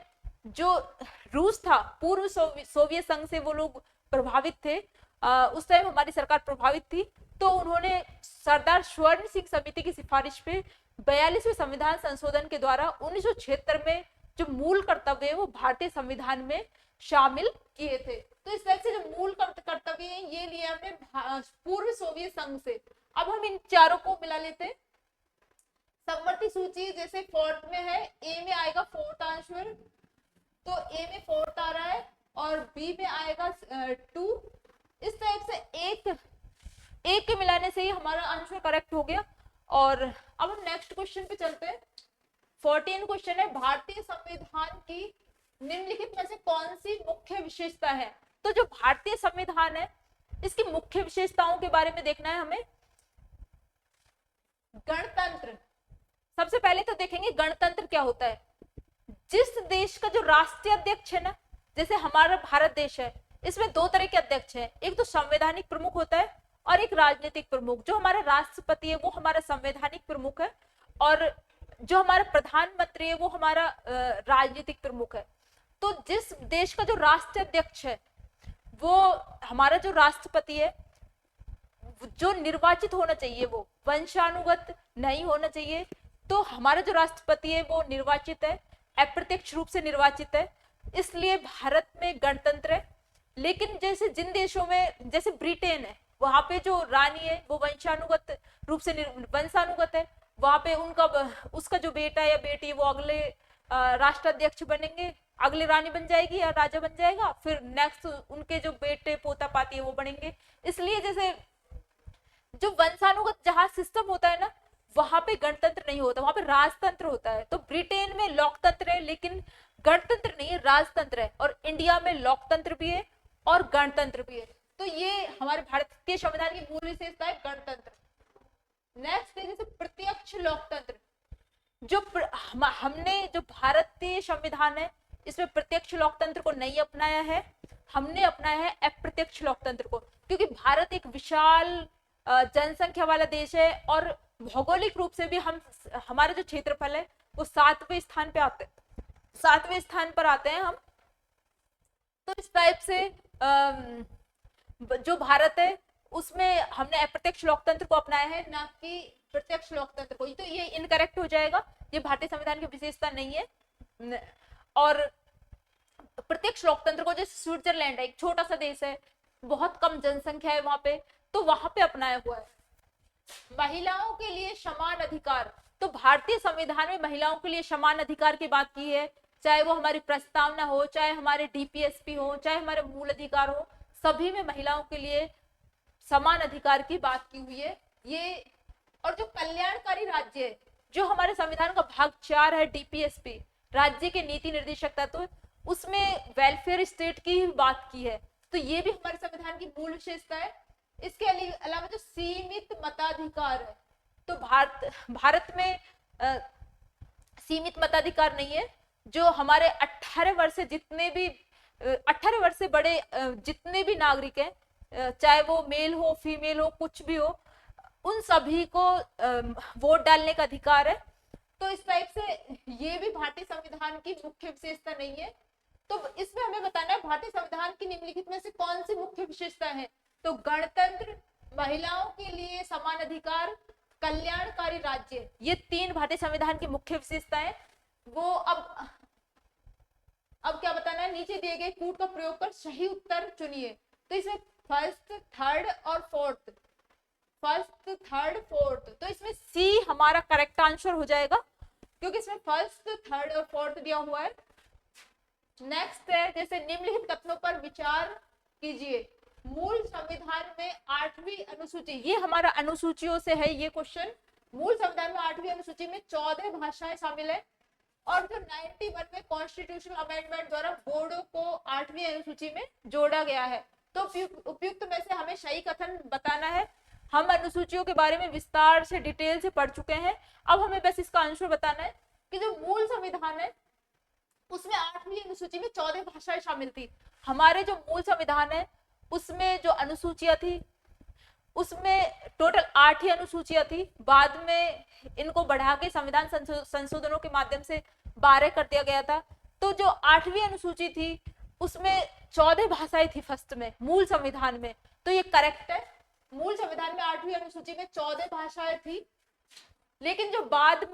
जो रूस था पूर्व सोवियत संघ से वो लोग प्रभावित थे, उस टाइम हमारी सरकार प्रभावित थी, तो उन्होंने सरदार स्वर्ण सिंह समिति की सिफारिश पे 42वें संविधान संशोधन के द्वारा 1976 में जो मूल कर्तव्य है वो भारतीय संविधान में शामिल किए थे। तो इस तरह से जो मूल कर्तव्य है ये लिए हमने पूर्व सोवियत संघ से। अब हम इन चारों को मिला लेते हैं। समवर्ती सूची जैसे फोर्थ में है, ए में आएगा फोर्थ आंसर, तो ए में फोर्थ आ रहा है और बी में आएगा 2। इस टाइप से एक के मिलाने से ही हमारा आंसर करेक्ट हो गया। और अब हम नेक्स्ट क्वेश्चन पे चलते हैं। 14 क्वेश्चन है, भारतीय संविधान की निम्नलिखित में से कौन सी मुख्य विशेषता है। तो जो भारतीय संविधान है इसकी मुख्य विशेषताओं के बारे में देखना है हमें। गणतंत्र, सबसे पहले तो देखेंगे गणतंत्र क्या होता है। जिस देश का जो राष्ट्रीय अध्यक्ष है ना, जैसे हमारा भारत देश है, इसमें दो तरह के अध्यक्ष हैं, एक तो संवैधानिक प्रमुख होता है और एक राजनीतिक प्रमुख। जो हमारा राष्ट्रपति है वो हमारा संवैधानिक प्रमुख है, और जो हमारा प्रधानमंत्री है वो हमारा राजनीतिक प्रमुख है। तो जिस देश का जो राष्ट्रीय अध्यक्ष है वो हमारा जो राष्ट्रपति है, जो निर्वाचित होना चाहिए वो वंशानुगत नहीं होना चाहिए। तो हमारा जो राष्ट्रपति है वो निर्वाचित है, अप्रत्यक्ष रूप से निर्वाचित है, इसलिए भारत में गणतंत्र है। लेकिन जैसे जिन देशों में, जैसे ब्रिटेन है, वहां पे जो रानी है वो वंशानुगत रूप से वंशानुगत है, वहां पे उसका जो बेटा या बेटी वो अगले राष्ट्राध्यक्ष बनेंगे, अगली रानी बन जाएगी या राजा बन जाएगा, फिर नेक्स्ट उनके जो बेटे पोता पाती है वो बनेंगे। इसलिए जैसे जो वंशानुगत जहां सिस्टम होता है ना, वहां पे गणतंत्र नहीं होता, वहां पे राजतंत्र होता है। तो ब्रिटेन में लोकतंत्र है लेकिन गणतंत्र नहीं है, राजतंत्र है। और इंडिया में लोकतंत्र भी है और गणतंत्र भी है। तो ये हमारे भारत के संविधान की मूल विशेषता है, गणतंत्र। नेक्स्ट है जैसे प्रत्यक्ष लोकतंत्र। जो हमने जो भारतीय संविधान है इसमें प्रत्यक्ष लोकतंत्र को नहीं अपनाया है, हमने अपनाया है अप्रत्यक्ष लोकतंत्र को, क्योंकि भारत एक विशाल जनसंख्या वाला देश है और भौगोलिक रूप से भी हमारा जो क्षेत्रफल है वो 7वें स्थान पर आते हैं हम। तो इस टाइप से जो भारत है उसमें हमने अप्रत्यक्ष लोकतंत्र को अपनाया है, ना कि प्रत्यक्ष लोकतंत्र को। तो ये इनकरेक्ट हो जाएगा, ये भारतीय संविधान की विशेषता नहीं है। और प्रत्यक्ष लोकतंत्र को, जैसे स्विट्जरलैंड है, एक छोटा सा देश है, बहुत कम जनसंख्या है वहां पे, तो वहां पे अपनाया हुआ है। महिलाओं के लिए समान अधिकार, तो भारतीय संविधान में महिलाओं के लिए समान अधिकार की बात की है, चाहे वो हमारी प्रस्तावना हो, चाहे हमारे डीपीएसपी हो, चाहे हमारे मूल अधिकार हो, सभी में महिलाओं के लिए समान अधिकार की बात की हुई है। ये और जो कल्याणकारी राज्य है, जो हमारे संविधान का भाग 4 है डीपीएसपी, राज्य के नीति निर्देशक तत्व, उसमें वेलफेयर स्टेट की बात की है। तो ये भी हमारे संविधान की मूल विशेषता है। इसके अलावा जो सीमित मताधिकार है, तो भारत में सीमित मताधिकार नहीं है। जो हमारे 18 वर्ष से बड़े जितने भी नागरिक हैं, चाहे वो मेल हो फीमेल हो कुछ भी हो, उन सभी को वोट डालने का अधिकार है। तो इस टाइप से ये भी भारतीय संविधान की मुख्य विशेषता नहीं है। तो इसमें हमें बताना है भारतीय संविधान की निम्नलिखित में से कौन सी मुख्य विशेषता है। तो गणतंत्र, महिलाओं के लिए समान अधिकार, कल्याणकारी राज्य, ये 3 भारतीय संविधान की मुख्य विशेषताएं। वो अब क्या बताना है, नीचे दिए गए कूट का प्रयोग कर सही उत्तर चुनिए। तो इसमें फर्स्ट, थर्ड और फोर्थ, तो इसमें सी हमारा करेक्ट आंसर हो जाएगा, क्योंकि इसमें फर्स्ट, थर्ड और फोर्थ दिया हुआ है। नेक्स्ट है जैसे निम्नलिखित कथनों पर विचार कीजिए। मूल संविधान में 8वीं अनुसूची, ये हमारा अनुसूचियों से है ये क्वेश्चन। मूल संविधान में 8वीं अनुसूची में 14 भाषाएं शामिल है, और जो 91 में कॉन्स्टिट्यूशनल अमेंडमेंट द्वारा बोडो को 8वीं अनुसूची में जोड़ा गया है। तो उपयुक्त में से हमें सही कथन बताना है। हम अनुसूचियों के बारे में विस्तार से डिटेल से पढ़ चुके हैं, अब हमें बस इसका आंसर बताना है कि जो मूल संविधान है उसमें 8वीं अनुसूची में 14 भाषाएं शामिल थी। हमारे जो मूल संविधान है उसमें जो अनुसूचियां थी उसमें टोटल 8 ही अनुसूचियां थी, बाद में इनको बढ़ा के संविधान संशोधनों के माध्यम से 12 कर दिया गया था। तो जो 8वीं अनुसूची थी उसमें 14 भाषाएं थी फर्स्ट में मूल संविधान में, तो ये करेक्ट है। मूल संविधान में 8वीं अनुसूची में 14 भाषाएं थी, लेकिन जो बाद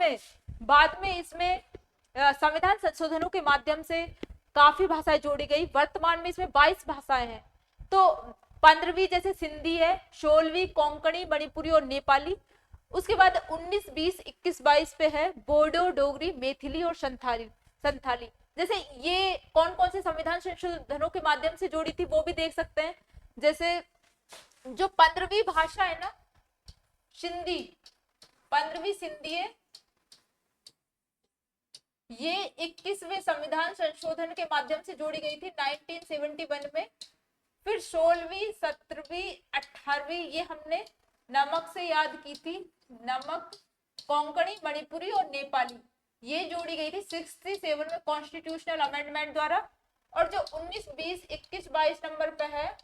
में इसमें संविधान संशोधनों के माध्यम से काफी भाषाएं जोड़ी गई। वर्तमान में इसमें 22 भाषाएं हैं। तो 15वीं जैसे सिंधी है, 16वीं कोंकणी, मणिपुरी और नेपाली। उसके बाद 19, 20, 21, 22 पे है बोडो, डोगरी, मैथिली और संथाली। जैसे ये कौन कौन से संविधान संशोधनों के माध्यम से जोड़ी थी वो भी देख सकते हैं। जैसे जो 15वीं भाषा है ना सिंधी, 15वीं सिंधी है, ये 21वें संविधान संशोधन के माध्यम से जोड़ी गई थी 1971 में। फिर 16वीं, 17वीं, 18वीं ये हमने नमक से याद की थी, नमक, कोंकणी, मणिपुरी और नेपाली ये जोड़ी गई थी 67 में कॉन्स्टिट्यूशनल अमेंडमेंट द्वारा। और जो 19, 20, 21, 22 नंबर पे है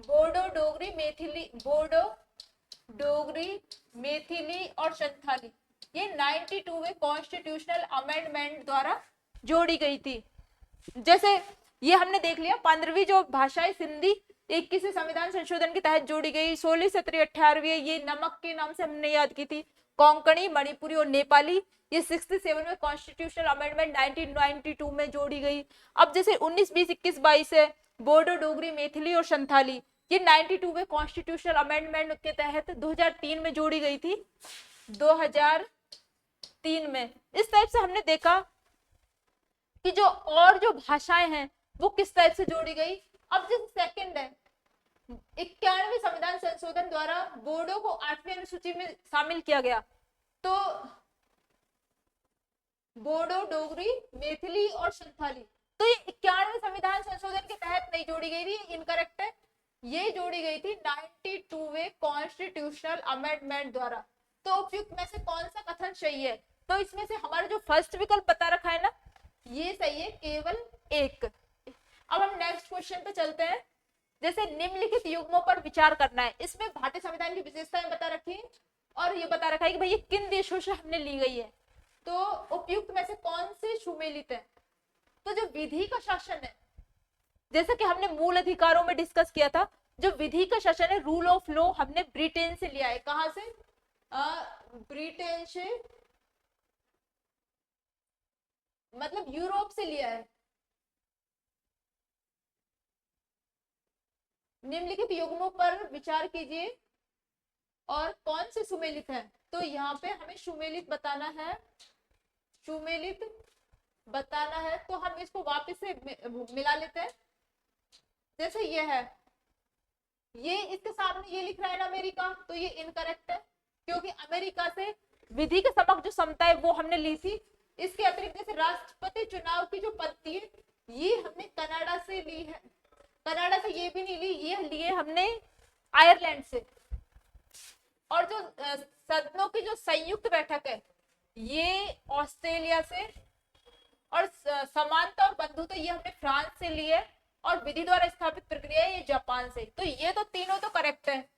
बोडो, डोगरी, मैथिली, बोडो, डोगरी, मैथिली और संथाली, ये 92वें कॉन्स्टिट्यूशनल अमेंडमेंट द्वारा जोड़ी गई थी। जैसे ये हमने देख लिया 15वीं जो भाषा है सिंधी 21वें संविधान संशोधन के तहत जोड़ी गई। 16, 17, 18वीं ये नमक के नाम से हमने याद की थी। कोंकणी, मणिपुरी और नेपाली ये 67 में कॉन्स्टिट्यूशनल अमेंडमेंट 1992 में जोड़ी गई। अब जैसे 19, 20, 21, 22 है बोडो, डोगरी, मैथिली और संथाली, ये 92वें कॉन्स्टिट्यूशनल अमेंडमेंट के तहत 2003 में जोड़ी गई थी, 2003 में। इस टाइप से हमने देखा कि जो और जो भाषाएं हैं वो किस टाइप से जोड़ी गई। अब जैसे सेकंड है 91वें संविधान संशोधन द्वारा बोडो को 8वीं अनुसूची में शामिल किया गया। तो बोडो, डोगरी, मैथिली और संथाली, तो ये 91वें संविधान संशोधन के तहत नहीं जोड़ी गई थी, इनकरेक्ट है। ये जोड़ी गई थी 92वें कॉन्स्टिट्यूशनल अमेंडमेंट द्वारा। तो उपयुक्त में से कौन सा कथन सही है? तो इसमें से हमारा जो फर्स्ट विकल्प बता रखा है ना ये सही है, केवल एक। अब हम नेक्स्ट क्वेश्चन पे चलते हैं। जैसे निम्नलिखित युग्मों पर विचार करना है। इसमें भारतीय संविधान की विशेषताएं बता रखी है और ये बता रखा है कि भाई ये किन देशों से हमने ली गई है। तो उपयुक्त में से कौन से सुमेलित है? तो जो विधि का शासन है, जैसा कि हमने मूल अधिकारों में डिस्कस किया था, जो विधि का शासन है रूल ऑफ लॉ हमने ब्रिटेन से लिया है। कहां से? ब्रिटेन से, मतलब यूरोप से लिया है। निम्नलिखित युग्मों पर विचार कीजिए और कौन से सुमेलित है। तो यहाँ पे हमें सुमेलित बताना है, सुमेलित बताना है। तो हम इसको वापस से मिला लेते हैं। जैसे ये है, ये इसके सामने ये लिख रहा है ना अमेरिका, तो ये इनकरेक्ट है क्योंकि अमेरिका से विधि के समक्ष जो समता है वो हमने ली थी। इसके अतिरिक्त जैसे राष्ट्रपति चुनाव की जो पद्धति है ये हमने कनाडा से ली है। कनाडा से ये भी नहीं ली, ये लिए हमने आयरलैंड से। और जो सदनों की जो संयुक्त बैठक है ये ऑस्ट्रेलिया से, और समानता और बंधुत्व ये हमने फ्रांस से ली है, और विधि द्वारा स्थापित प्रक्रिया है ये जापान से। तो ये तो तीनों तो करेक्ट है।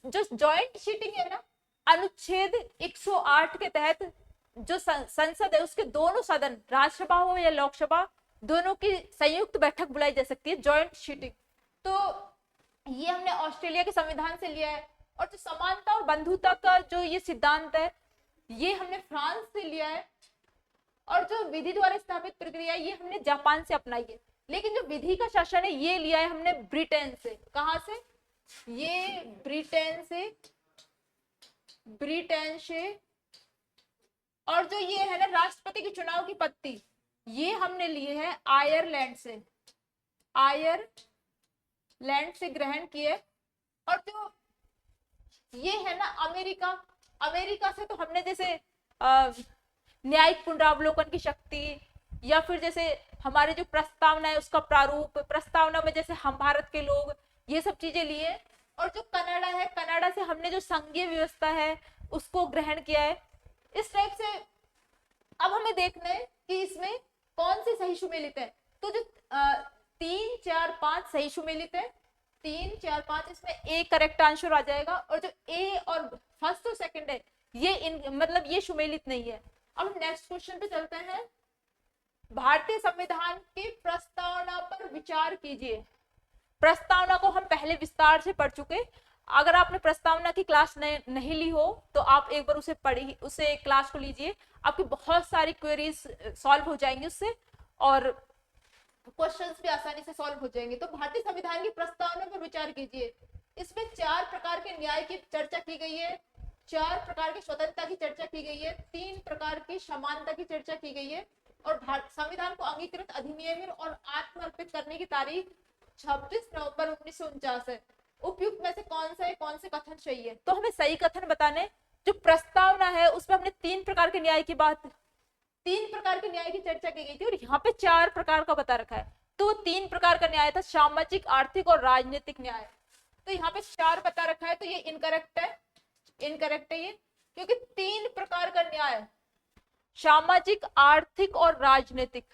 जो जॉइंट सीटिंग है ना, अनुच्छेद 108 के तहत जो संसद है उसके दोनों सदन, राज्यसभा हो या लोकसभा, दोनों की संयुक्त बैठक बुलाई जा सकती है, जॉइंट सीटिंग। तो ये हमने ऑस्ट्रेलिया के संविधान से लिया है। और जो समानता और बंधुता का जो ये सिद्धांत है ये हमने फ्रांस से लिया है, और जो विधि द्वारा स्थापित प्रक्रिया है ये हमने जापान से अपनाई है। लेकिन जो विधि का शासन है ये लिया है हमने ब्रिटेन से। कहां से? ये ब्रिटेन से, ब्रिटेन से। और जो ये है ना राष्ट्रपति के चुनाव की पद्धति ये हमने लिए है आयरलैंड से, आयरलैंड से ग्रहण किए। और जो ये है ना अमेरिका, अमेरिका से तो हमने जैसे न्यायिक पुनरावलोकन की शक्ति, या फिर जैसे हमारे जो प्रस्तावना है उसका प्रारूप, प्रस्तावना में जैसे हम भारत के लोग, ये सब चीजें लिए। और जो कनाडा है, कनाडा से हमने जो संघीय व्यवस्था है उसको ग्रहण किया है। इस टाइप से अब हमें देखना है कि इसमें कौन से सही सुमेलित है। तो जो 3, 4, 5 सही सुमेलित है, 3, 4, 5, इसमें ए करेक्ट आंसर आ जाएगा। और जो ए और फर्स्ट और सेकंड है ये मतलब ये सुमेलित नहीं है। अब नेक्स्ट क्वेश्चन पे चलते हैं। भारतीय संविधान की प्रस्तावना पर विचार कीजिए। प्रस्तावना को हम पहले विस्तार से पढ़ चुके। अगर आपने प्रस्तावना की क्लास नहीं ली हो तो आप एक बार उसे क्लास को लीजिए, आपकी बहुत सारी क्वेरीज सॉल्व हो जाएंगी उससे, और क्वेश्चंस भी आसानी से सॉल्व हो जाएंगे। तो भारतीय संविधान की प्रस्तावना पर विचार कीजिए। इसमें 4 प्रकार के न्याय की चर्चा की गई है, 4 प्रकार की स्वतंत्रता की चर्चा की गई है, 3 प्रकार की समानता की चर्चा की गई है, और संविधान को अंगीकृत, अधिनियमित और आत्मर्पित करने की तारीख 26 नवंबर 1949 है। उपयुक्त में से कौन से कथन सही है? तो हमें सही कथन बताने। जो प्रस्तावना है उसमें हमने 3 प्रकार के न्याय की चर्चा की गई थी, और यहाँ पे 4 प्रकार का बता रखा है। तो 3 प्रकार का न्याय था, सामाजिक, आर्थिक और राजनीतिक न्याय। तो यहाँ पे 4 बता रखा है, तो ये इनकरेक्ट है ये, क्योंकि 3 प्रकार का न्याय, सामाजिक, आर्थिक और राजनीतिक।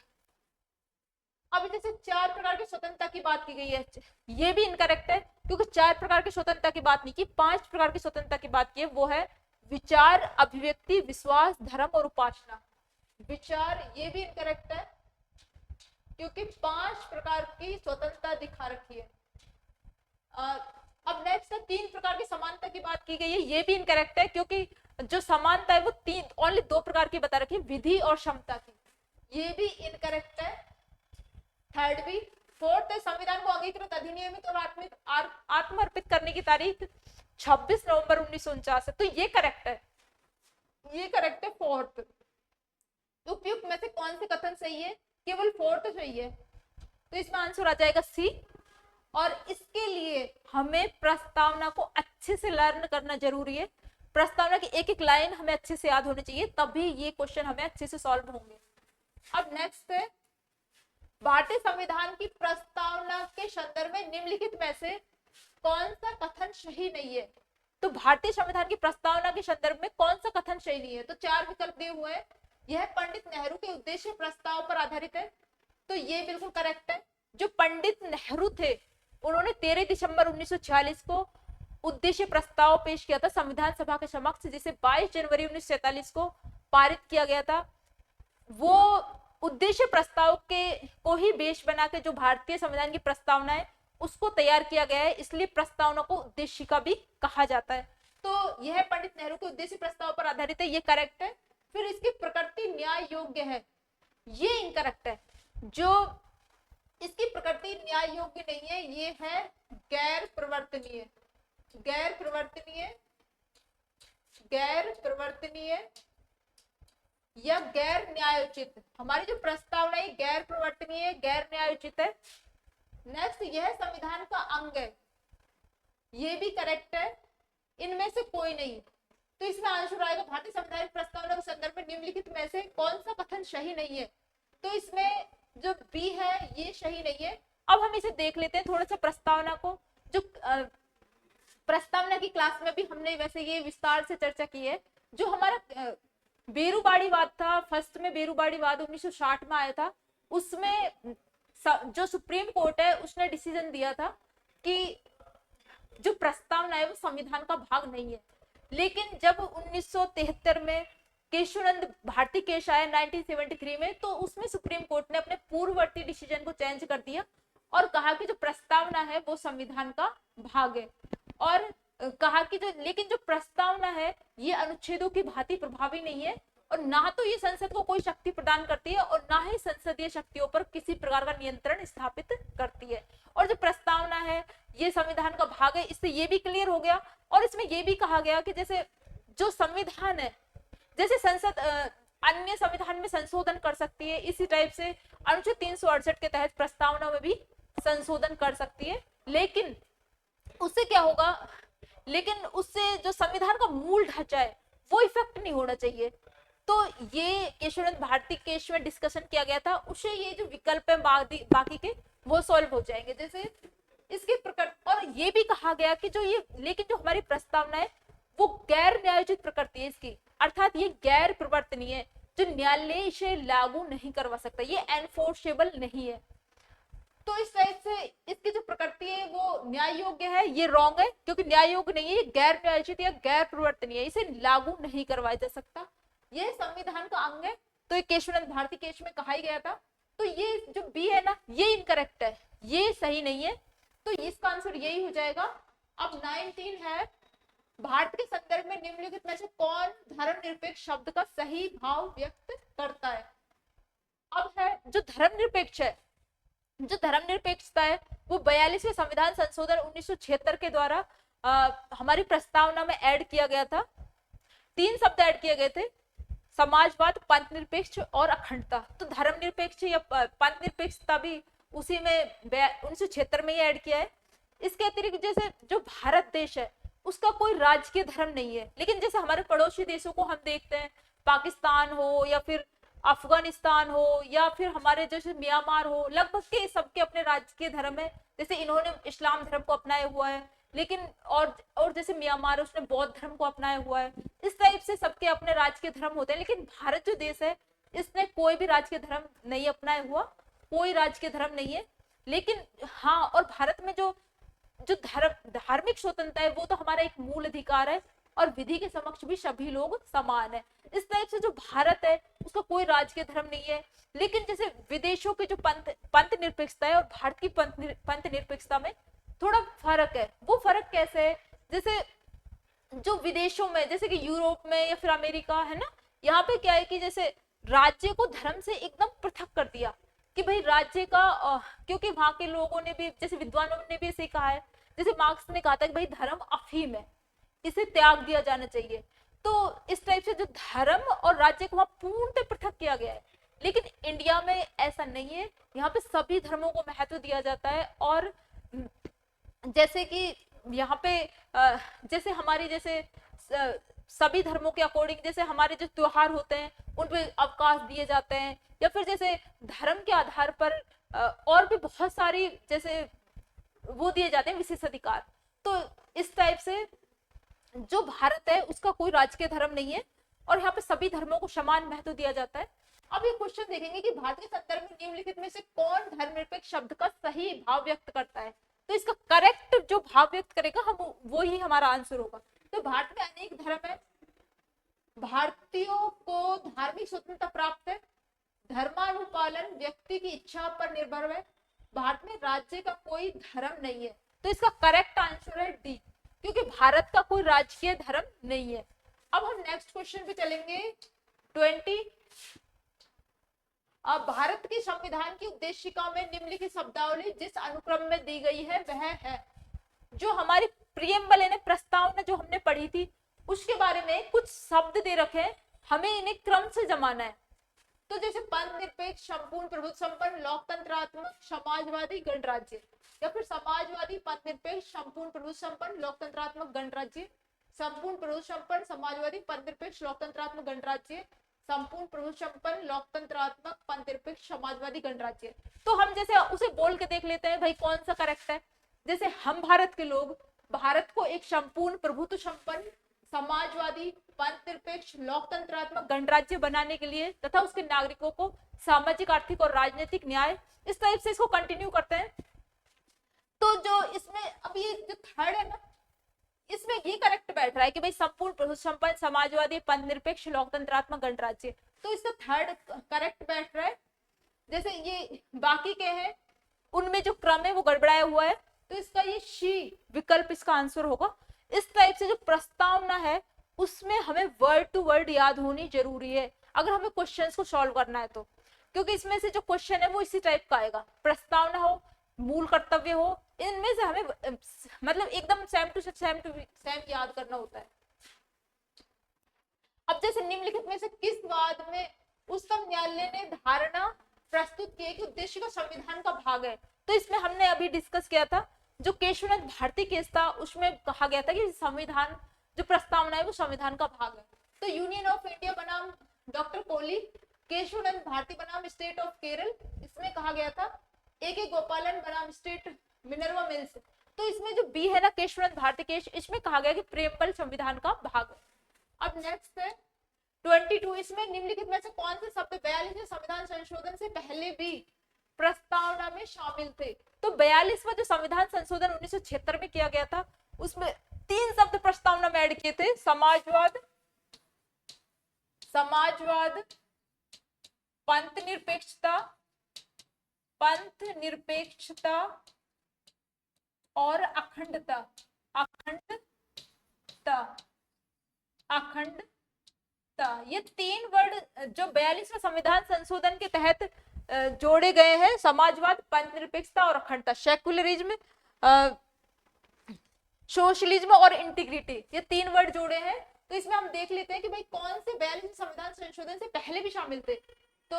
अब जैसे 4 प्रकार की स्वतंत्रता की बात की गई है, ये भी इनकरेक्ट है, क्योंकि 4 प्रकार की स्वतंत्रता की बात नहीं की, 5 प्रकार की स्वतंत्रता की बात की है। वो है विचार, अभिव्यक्ति, विश्वास, धर्म और उपासना। विचार, ये भी इनकरेक्ट है, क्योंकि 5 प्रकार की स्वतंत्रता दिखा रखी है। अब नेक्स्ट है 3 प्रकार की समानता की बात की गई है, ये भी इनकरेक्ट है, क्योंकि जो समानता है वो ओनली 2 प्रकार की बता रखी है, विधि और क्षमता की। ये भी इनकरेक्ट है। थर्ड भी। फोर्थ है संविधान को अंगीकृत, अधिनियमित और आत्मर्पित करने की तारीख 26 नवंबर 1949 है, तो ये करेक्ट है फोर्थ। उपयुक्त में से कौन से कथन सही है? केवल फोर्थ सही है, तो इसमें आंसर आ जाएगा सी। और इसके लिए हमें प्रस्तावना को अच्छे से लर्न करना जरूरी है। प्रस्तावना की एक एक लाइन हमें अच्छे से याद होनी चाहिए, तभी ये क्वेश्चन हमें अच्छे से सॉल्व होंगे। अब नेक्स्ट है भारतीय संविधान की प्रस्तावना के संदर्भ में निम्नलिखित में से कौन सा कथन सही नहीं है? तो भारतीय संविधान की प्रस्तावना के संदर्भ में कौन सा कथन सही नहीं है? तो 4 विकल्प दिए हुए हैं। यह पंडित नेहरू के उद्देश्य प्रस्ताव पर आधारित है, तो ये बिल्कुल करेक्ट है। जो पंडित नेहरू थे उन्होंने 13 दिसंबर 1946 को उद्देश्य प्रस्ताव पेश किया था संविधान सभा के समक्ष, जिसे 22 जनवरी 1947 को पारित किया गया था। वो उद्देश्य प्रस्ताव को ही बेस बना के जो भारतीय संविधान की प्रस्तावना है उसको तैयार किया गया है, इसलिए प्रस्तावना को उद्देशिका भी कहा जाता है। तो यह पंडित नेहरू के उद्देश्य प्रस्ताव पर आधारित है, ये करेक्ट है। फिर इसकी प्रकृति न्याय योग्य है, ये इनकरेक्ट है। जो इसकी प्रकृति न्याय योग्य नहीं है, ये है गैर प्रवर्तनीय या गैर न्यायोचित। हमारी जो प्रस्तावना है गैर प्रवर्तनीय, गैर न्यायोचित है। नेक्स्ट, यह संविधान का अंग है, ये भी करेक्ट है। इनमें से कोई नहीं, तो इसमें आंसर आएगा भारतीय संविधान प्रस्तावना के संदर्भ में निम्नलिखित में से कौन सा कथन सही नहीं है? तो इसमें जो बी है ये सही नहीं है। अब हम इसे देख लेते हैं थोड़ा सा प्रस्तावना को। जो प्रस्तावना की क्लास में भी हमने वैसे ये विस्तार से चर्चा की है। जो हमारा बेरूबाड़ीवाद था, फर्स्ट में बेरूबाड़ीवाद 1960 में आया था, उसमें जो सुप्रीम कोर्ट है उसने डिसीजन दिया था कि जो प्रस्तावना है वो संविधान का भाग नहीं है। लेकिन जब 1973 में केशवानंद भारती केस आया 1973 में, तो उसमें सुप्रीम कोर्ट ने अपने पूर्ववर्ती डिसीजन को चेंज कर दिया और कहा कि जो प्रस्तावना है वो संविधान का भाग है। और कहा कि लेकिन जो प्रस्तावना है ये अनुच्छेदों की भांति प्रभावी नहीं है, और ना तो ये संसद को कोई शक्ति प्रदान करती है और ना ही संसदीय शक्तियों पर किसी प्रकार का नियंत्रण स्थापित करती है। और जो प्रस्तावना है ये संविधान का भाग है, इससे ये भी क्लियर हो गया। और इसमें ये भी कहा गया कि जैसे जो संविधान है, जैसे संसद अन्य संविधान में संशोधन कर सकती है, इसी टाइप से अनुच्छेद 368 के तहत प्रस्तावना में भी संशोधन कर सकती है। लेकिन उससे क्या होगा, लेकिन उससे जो संविधान का मूल ढांचा है वो इफेक्ट नहीं होना चाहिए। तो ये केशवानंद भारती केस में डिस्कशन किया गया था, उससे ये जो विकल्प है बाकी के वो सॉल्व हो जाएंगे। जैसे इसके प्रकार, और ये भी कहा गया कि जो ये, लेकिन जो हमारी प्रस्तावना है वो गैर न्यायोचित प्रकृति है इसकी, अर्थात ये गैर प्रवर्तनीय है, जो न्यायालय इसे लागू नहीं करवा सकता, ये एनफोर्सेबल नहीं है। तो इस तरह से इसकी जो प्रकृति है वो न्याय योग्य है, ये रॉन्ग है, क्योंकि न्याय योग्य नहीं है, ये गैर न्यायोचित या गैर प्रवर्तनीय है, इसे लागू नहीं करवाया जा सकता, ये संविधान का अंग है। तो ये केशवानंद भारती केस में कहा ही गया था। तो ये जो बी है ना, ये इनकरेक्ट है, ये सही नहीं है, तो इसका आंसर यही हो जाएगा। अब 19 है, भारत के संदर्भ में निम्नलिखित में से कौन धर्मनिरपेक्ष शब्द का सही भाव व्यक्त करता है। अब है जो धर्मनिरपेक्ष है, जो धर्मनिरपेक्षता है वो 42वें संविधान संशोधन 1976 के द्वारा हमारी प्रस्तावना में ऐड किया गया था। 3 शब्द ऐड किए गए थे, समाजवाद, पंथ निरपेक्ष और अखंडता। तो धर्मनिरपेक्ष या पंथ निरपेक्षता भी उसी में 1976 में ही ऐड किया है। इसके अतिरिक्त जैसे जो भारत देश है उसका कोई राजकीय धर्म नहीं है, लेकिन जैसे हमारे पड़ोसी देशों को हम देखते हैं, पाकिस्तान हो या फिर अफगानिस्तान हो या फिर हमारे जैसे म्यांमार हो, लगभग के सबके अपने राजकीय धर्म है। जैसे इन्होंने इस्लाम धर्म को अपनाया हुआ है, लेकिन और जैसे म्यांमार उसने बौद्ध धर्म को अपनाया हुआ है। इस टाइप से सबके अपने राजकीय धर्म होते हैं, लेकिन भारत जो देश है इसने कोई भी राजकीय धर्म नहीं अपनाया हुआ, कोई राजकीय धर्म नहीं है। लेकिन हाँ, और भारत में जो जो धार्मिक स्वतंत्रता है वो तो हमारा एक मूल अधिकार है, और विधि के समक्ष भी सभी लोग समान है। इस टाइप से जो भारत है उसका कोई राजकीय धर्म नहीं है। लेकिन जैसे विदेशों के जो पंथ निरपेक्षता है और भारत की पंथ निरपेक्षता में थोड़ा फर्क है। वो फर्क कैसे है, जैसे जो विदेशों में जैसे कि यूरोप में या फिर अमेरिका है ना, यहाँ पे क्या है कि जैसे राज्य को धर्म से एकदम पृथक कर दिया कि भाई राज्य का क्योंकि वहां के लोगों ने भी, जैसे विद्वानों ने भी ऐसे कहा है, जैसे मार्क्स ने कहा था कि भाई धर्म अफीम है, इसे त्याग दिया जाना चाहिए। तो इस टाइप से जो धर्म और राज्य को वहां पूर्णतः पृथक किया गया है। लेकिन इंडिया में ऐसा नहीं है, यहाँ पे सभी धर्मों को महत्व दिया जाता है। और जैसे कि यहाँ पे जैसे हमारी जैसे सभी धर्मों के अकॉर्डिंग जैसे हमारे जो त्योहार होते हैं उन पे अवकाश दिए जाते हैं, या फिर जैसे धर्म के आधार पर और भी बहुत सारी जैसे वो दिए जाते हैं विशेष अधिकार। तो इस टाइप से जो भारत है उसका कोई राजकीय धर्म नहीं है, और यहाँ पे सभी धर्मों को समान महत्व दिया जाता है। अब ये क्वेश्चन देखेंगे कि भारत के संदर्भ में निम्नलिखित में से कौन धर्मनिरपेक्ष शब्द का सही भाव व्यक्त करता है। तो इसका करेक्ट जो भाव व्यक्त करेगा हम वो ही हमारा आंसर होगा। तो भारत में अनेक धर्म है, भारतीयों को धार्मिक स्वतंत्रता प्राप्त है, धर्मानुपालन व्यक्ति की इच्छा पर निर्भर है, भारत में राज्य का कोई धर्म नहीं है। तो इसका करेक्ट आंसर है डी, क्योंकि भारत का कोई राजकीय धर्म नहीं है। अब हम नेक्स्ट क्वेश्चन पे चलेंगे 20। अब भारत के संविधान की उद्देशिका में निम्नलिखित शब्दावली जिस अनुक्रम में दी गई है वह है। जो हमारी प्रियम्बल यानी प्रस्तावना जो हमने पढ़ी थी उसके बारे में कुछ शब्द दे रखे हैं, हमें इन्हें क्रम से जमाना है। तो जैसे पंथ निरपेक्ष, संपूर्ण प्रभुत्व संपन्न, लोकतंत्रात्मक, समाजवादी, गणराज्य, या फिर समाजवादी, पंथ निरपेक्ष, संपूर्ण प्रभुत्व संपन्न, लोकतंत्रात्मक, गणराज्य, संपूर्ण प्रभुत्व संपन्न, समाजवादी, पंथ निरपेक्ष, लोकतंत्रात्मक, गणराज्य, संपूर्ण प्रभुत्व संपन्न, लोकतंत्रात्मक, पंथ निरपेक्ष, समाजवादी, गणराज्य। तो हम जैसे उसे बोल के देख लेते हैं भाई कौन सा करेक्ट है। जैसे हम भारत के लोग भारत को एक संपूर्ण प्रभुत्व संपन्न, समाजवादी, पंथ निरपेक्ष, लोकतंत्रात्मक, गणराज्य बनाने के लिए तथा उसके नागरिकों को सामाजिक, आर्थिक और राजनीतिक न्याय, इस टाइप से इसको कंटिन्यू करते हैं। तो जो इसमें अब ये जो थर्ड है ना, इसमें ये करेक्ट बैठ रहा है कि भाई संपूर्ण प्रभुत्व संपन्न, समाजवादी, पंथ निरपेक्ष, लोकतंत्रात्मक, गणराज्य। तो इसका थर्ड करेक्ट बैठ रहा है। जैसे ये बाकी के हैं उनमें जो क्रम है वो गड़बड़ाया हुआ है, तो इसका ये शी विकल्प इसका आंसर होगा। इस टाइप से जो प्रस्तावना है उसमें हमें वर्ड टू वर्ड याद होनी जरूरी है अगर हमें क्वेश्चंस को सॉल्व करना है तो, क्योंकि इसमें से जो क्वेश्चन है वो इसी टाइप का आएगा। प्रस्तावना हो, मूल कर्तव्य हो, इनमें से हमें मतलब एकदम सेम याद करना होता है। अब जैसे निम्नलिखित में से किस वाद में उच्चतम न्यायालय ने धारणा प्रस्तुत की कि उद्देश्य का संविधान का भाग है। तो इसमें हमने अभी डिस्कस किया था जो केशवनंद भारती केस था, उसमें कहा गया था कि संविधान जो प्रस्तावना है वो संविधान का भाग है। तो यूनियन ऑफ इंडिया बनाम डॉक्टर कोहली, केशवानंद भारती बनाम स्टेट ऑफ केरल, इसमें कहा गया था ए के गोपालन बनाम स्टेट मिनर्वा मिल्स। तो इसमें जो बी है ना केशवानंद भारती केश, इसमें कहा गया कि प्रेमबल संविधान का भाग। अब नेक्स्ट है 22, इसमें निम्नलिखित में से कौन से शब्द 42वें संविधान संशोधन से पहले भी प्रस्तावना में शामिल थे। तो 42वां जो संविधान संशोधन 1976 में किया गया था उसमें 3 शब्द प्रस्तावना में ऐड किए थे, समाजवाद, पंथ निरपेक्षता और अखंडता। ये 3 वर्ड जो 42वें संविधान संशोधन के तहत जोड़े गए हैं, समाजवाद, पंथ निरपेक्षता और अखंडता, सेक्युलरिज्म, सोशलिज्म और इंटीग्रिटी, ये 3 वर्ड जोड़े हैं। तो इसमें हम देख लेते हैं कि भाई कौन से 42वें संविधान संशोधन से पहले भी शामिल थे। तो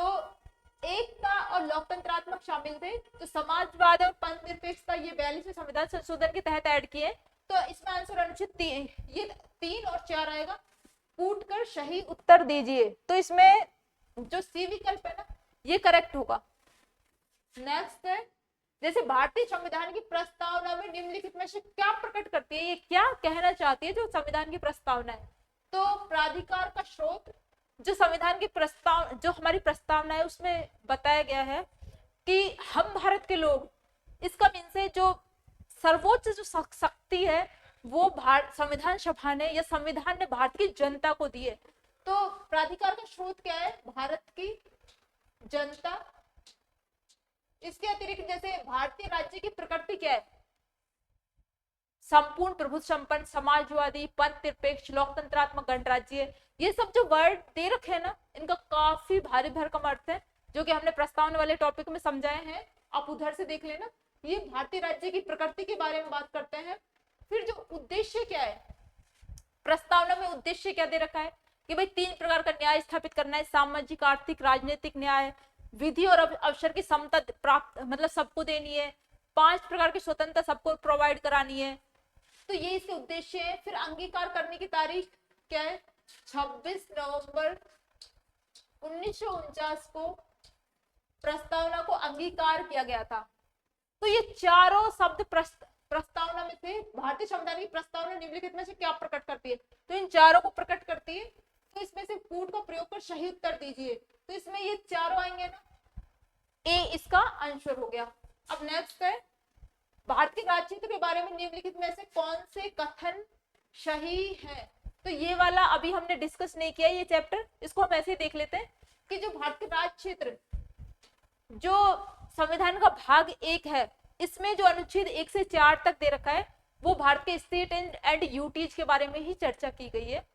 एकता और लोकतंत्रात्मक शामिल थे, तो समाजवाद और पंथ निरपेक्षता ये 42वें संविधान संशोधन के तहत ऐड किए। तो इसमें आंसर अनुच्छेद 3, ये 3 और 4 आएगा। कूट कर सही उत्तर दीजिए, तो इसमें जो सी विकल्प है ना ये करेक्ट होगा। नेक्स्ट है, जैसे भारतीय संविधान की प्रस्तावना में निम्नलिखित में से क्या प्रकट करती है, ये क्या कहना चाहती है जो संविधान की प्रस्तावना है। तो प्राधिकार का स्रोत, जो संविधान की प्रस्ताव जो हमारी प्रस्तावना है उसमें बताया गया है कि हम भारत के लोग, इसका मीन्स है जो सर्वोच्च जो शक्ति है वो भारत संविधान सभा ने या संविधान ने भारत की जनता को दी है। तो प्राधिकार का स्रोत क्या है, भारत की जनता। इसके अतिरिक्त जैसे भारतीय राज्य की प्रकृति क्या है, संपूर्ण, प्रभुत्व संपन्न, समाजवादी, पंथ निरपेक्ष, लोकतंत्रात्मक गणराज्य। ये सब जो वर्ड दे रखे हैं ना इनका काफी भारी भरकम अर्थ है जो कि हमने प्रस्तावना वाले टॉपिक में समझाए हैं, आप उधर से देख लेना। ये भारतीय राज्य की प्रकृति के बारे में बात करते हैं। फिर जो उद्देश्य क्या है, प्रस्तावना में उद्देश्य क्या दे रखा है कि भाई 3 प्रकार का न्याय स्थापित करना है, सामाजिक, आर्थिक, राजनीतिक न्याय, विधि और अवसर की समता प्राप्त मतलब सबको देनी है, 5 प्रकार की स्वतंत्रता सबको प्रोवाइड करानी है। तो ये इसके उद्देश्य है। फिर अंगीकार करने की तारीख क्या है, 26 नवंबर 1949 को प्रस्तावना को अंगीकार किया गया था। तो ये चारों शब्द प्रस्तावना में थे। भारतीय संविधान की प्रस्तावना निम्नलिखित में से क्या प्रकट करती है, तो इन चारों को प्रकट करती है। तो इसमें से कूट का प्रयोग कर सही उत्तर दीजिए, तो इसमें ये चारों आएंगे ना, ए इसका आंसर हो गया। अब नेक्स्ट है, भारतीय राज्यक्षेत्र के बारे में निम्नलिखित में से कौन से कथन सही है। तो ये वाला अभी हमने डिस्कस नहीं किया ये चैप्टर, इसको हम ऐसे ही देख लेते हैं कि जो भारतीय राज्यक्षेत्र जो संविधान का भाग 1 है, इसमें जो अनुच्छेद 1 से 4 तक दे रखा है वो भारत के स्टेट एंड यूटीज के बारे में ही चर्चा की गई है।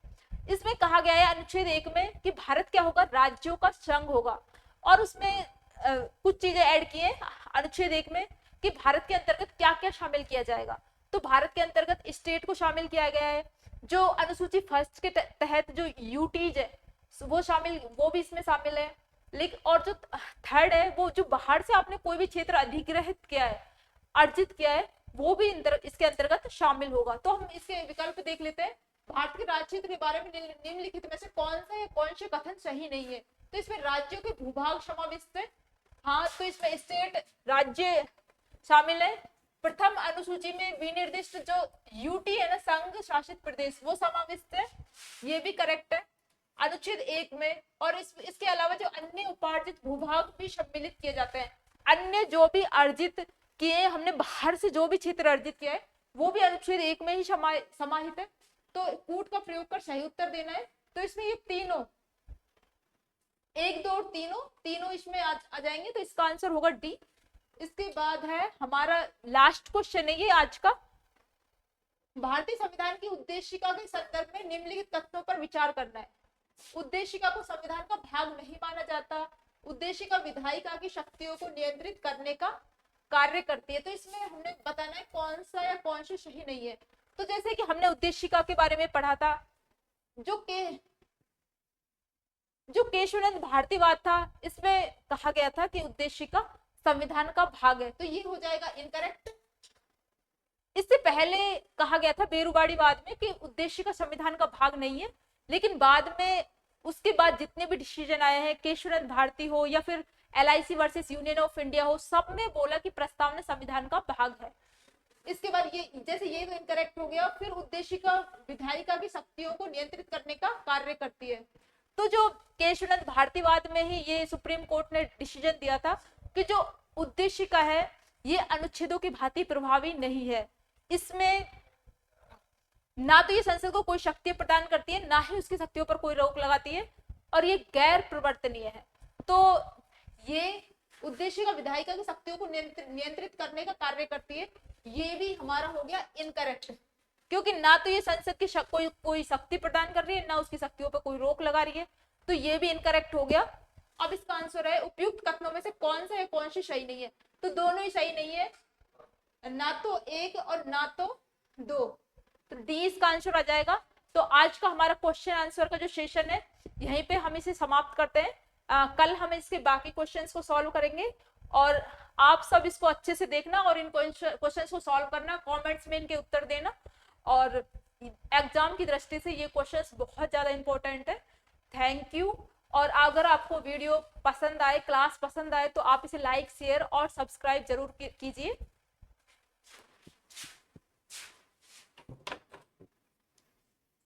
इसमें कहा गया है अनुच्छेद 1 में कि भारत क्या होगा, राज्यों का संघ होगा। और उसमें कुछ चीजें ऐड की है अनुच्छेद 1 में कि भारत के अंतर्गत क्या क्या शामिल किया जाएगा। तो भारत के अंतर्गत स्टेट को शामिल किया गया है, जो अनुसूची फर्स्ट के तहत जो यूटीज है वो भी इसमें शामिल है। लेकिन और जो थर्ड है वो जो बाहर से आपने कोई भी क्षेत्र अधिग्रहित किया है, अर्जित किया है, वो भी इसके अंतर्गत शामिल होगा। तो हम इसके विकल्प देख लेते हैं। भारत के राज्य क्षेत्र के बारे में निम्नलिखित में से कौन से कथन सही नहीं है। तो इसमें राज्यों के भूभाग समाविष्ट है, हाँ, तो इसमें स्टेट राज्य शामिल है। प्रथम अनुसूची में विनिर्दिष्ट जो यूटी है ना, संघ शासित प्रदेश, वो समाविष्ट है, ये भी करेक्ट है अनुच्छेद 1 में। और इसके अलावा जो अन्य उपार्जित भूभाग भी सम्मिलित किए जाते हैं, अन्य जो भी अर्जित किए हमने बाहर से जो भी क्षेत्र अर्जित किया है वो भी अनुच्छेद 1 में ही समाहित है। तो कूट का प्रयोग कर सही उत्तर देना है। तो इसमें ये तीनों 1, 2 और तीनों इसमें आ जाएंगे, तो इसका आंसर होगा डी। इसके बाद है हमारा लास्ट क्वेश्चन है ये आज का, भारतीय संविधान की उद्देशिका के संदर्भ में निम्नलिखित तथ्यों पर विचार करना है। उद्देशिका को संविधान का भाग नहीं माना जाता। उद्देशिका विधायिका की शक्तियों को नियंत्रित करने का कार्य करती है। तो इसमें हमने बताना है कौन सा या कौन सा सही नहीं है। तो जैसे कि हमने उद्देशिका के बारे में पढ़ा था, जो केशवानंद भारतीवाद था, इसमें कहा गया था कि उद्देशिका संविधान का भाग है, तो ये हो जाएगा इनकरेक्ट। इससे पहले कहा गया था बेरुवाड़ीवाद में कि उद्देशिका संविधान का भाग नहीं है, लेकिन बाद में उसके बाद जितने भी डिसीजन आए हैं, केशवचंद्र भारती हो या फिर LIC versus union of India हो, सब ने बोला कि प्रस्तावना संविधान का भाग है। इसके बाद ये जैसे ये तो इनकरेक्ट हो गया। फिर उद्देशिका विधायिका की शक्तियों को नियंत्रित करने का कार्य करती है। तो जो केशवचंद्र भारतीवाद में ही ये सुप्रीम कोर्ट ने डिसीजन दिया था कि जो उद्देशिका है ये अनुच्छेदों की भांति प्रभावी नहीं है, इसमें ना तो ये संसद को कोई शक्ति प्रदान करती है, ना ही उसकी शक्तियों पर कोई रोक लगाती है, और ये गैर प्रवर्तनीय है। तो ये उद्देशिका विधायिका की शक्तियों को नियंत्रित करने का कार्य करती है, ये भी हमारा हो गया इनकरेक्ट, क्योंकि ना तो ये संसद की कोई शक्ति प्रदान कर रही है, ना उसकी शक्तियों पर कोई रोक लगा रही है, तो ये भी इनकरेक्ट हो गया। अब इसका आंसर है उपयुक्त कथनों में से कौन सा है, कौन सी सही नहीं है। तो दोनों ही सही नहीं है, ना तो एक और ना तो दो, तो डी इसका आंसर आ जाएगा। तो आज का हमारा क्वेश्चन आंसर का जो सेशन है यहीं पे हम इसे समाप्त करते हैं। कल हम इसके बाकी क्वेश्चंस को सॉल्व करेंगे, और आप सब इसको अच्छे से देखना और इन क्वेश्चंस को सॉल्व करना, कमेंट्स में इनके उत्तर देना, और एग्जाम की दृष्टि से ये क्वेश्चंस बहुत ज्यादा इंपॉर्टेंट है। Thank you. और अगर आपको वीडियो पसंद आए, क्लास पसंद आए, तो आप इसे लाइक, शेयर और सब्सक्राइब जरूर कीजिए।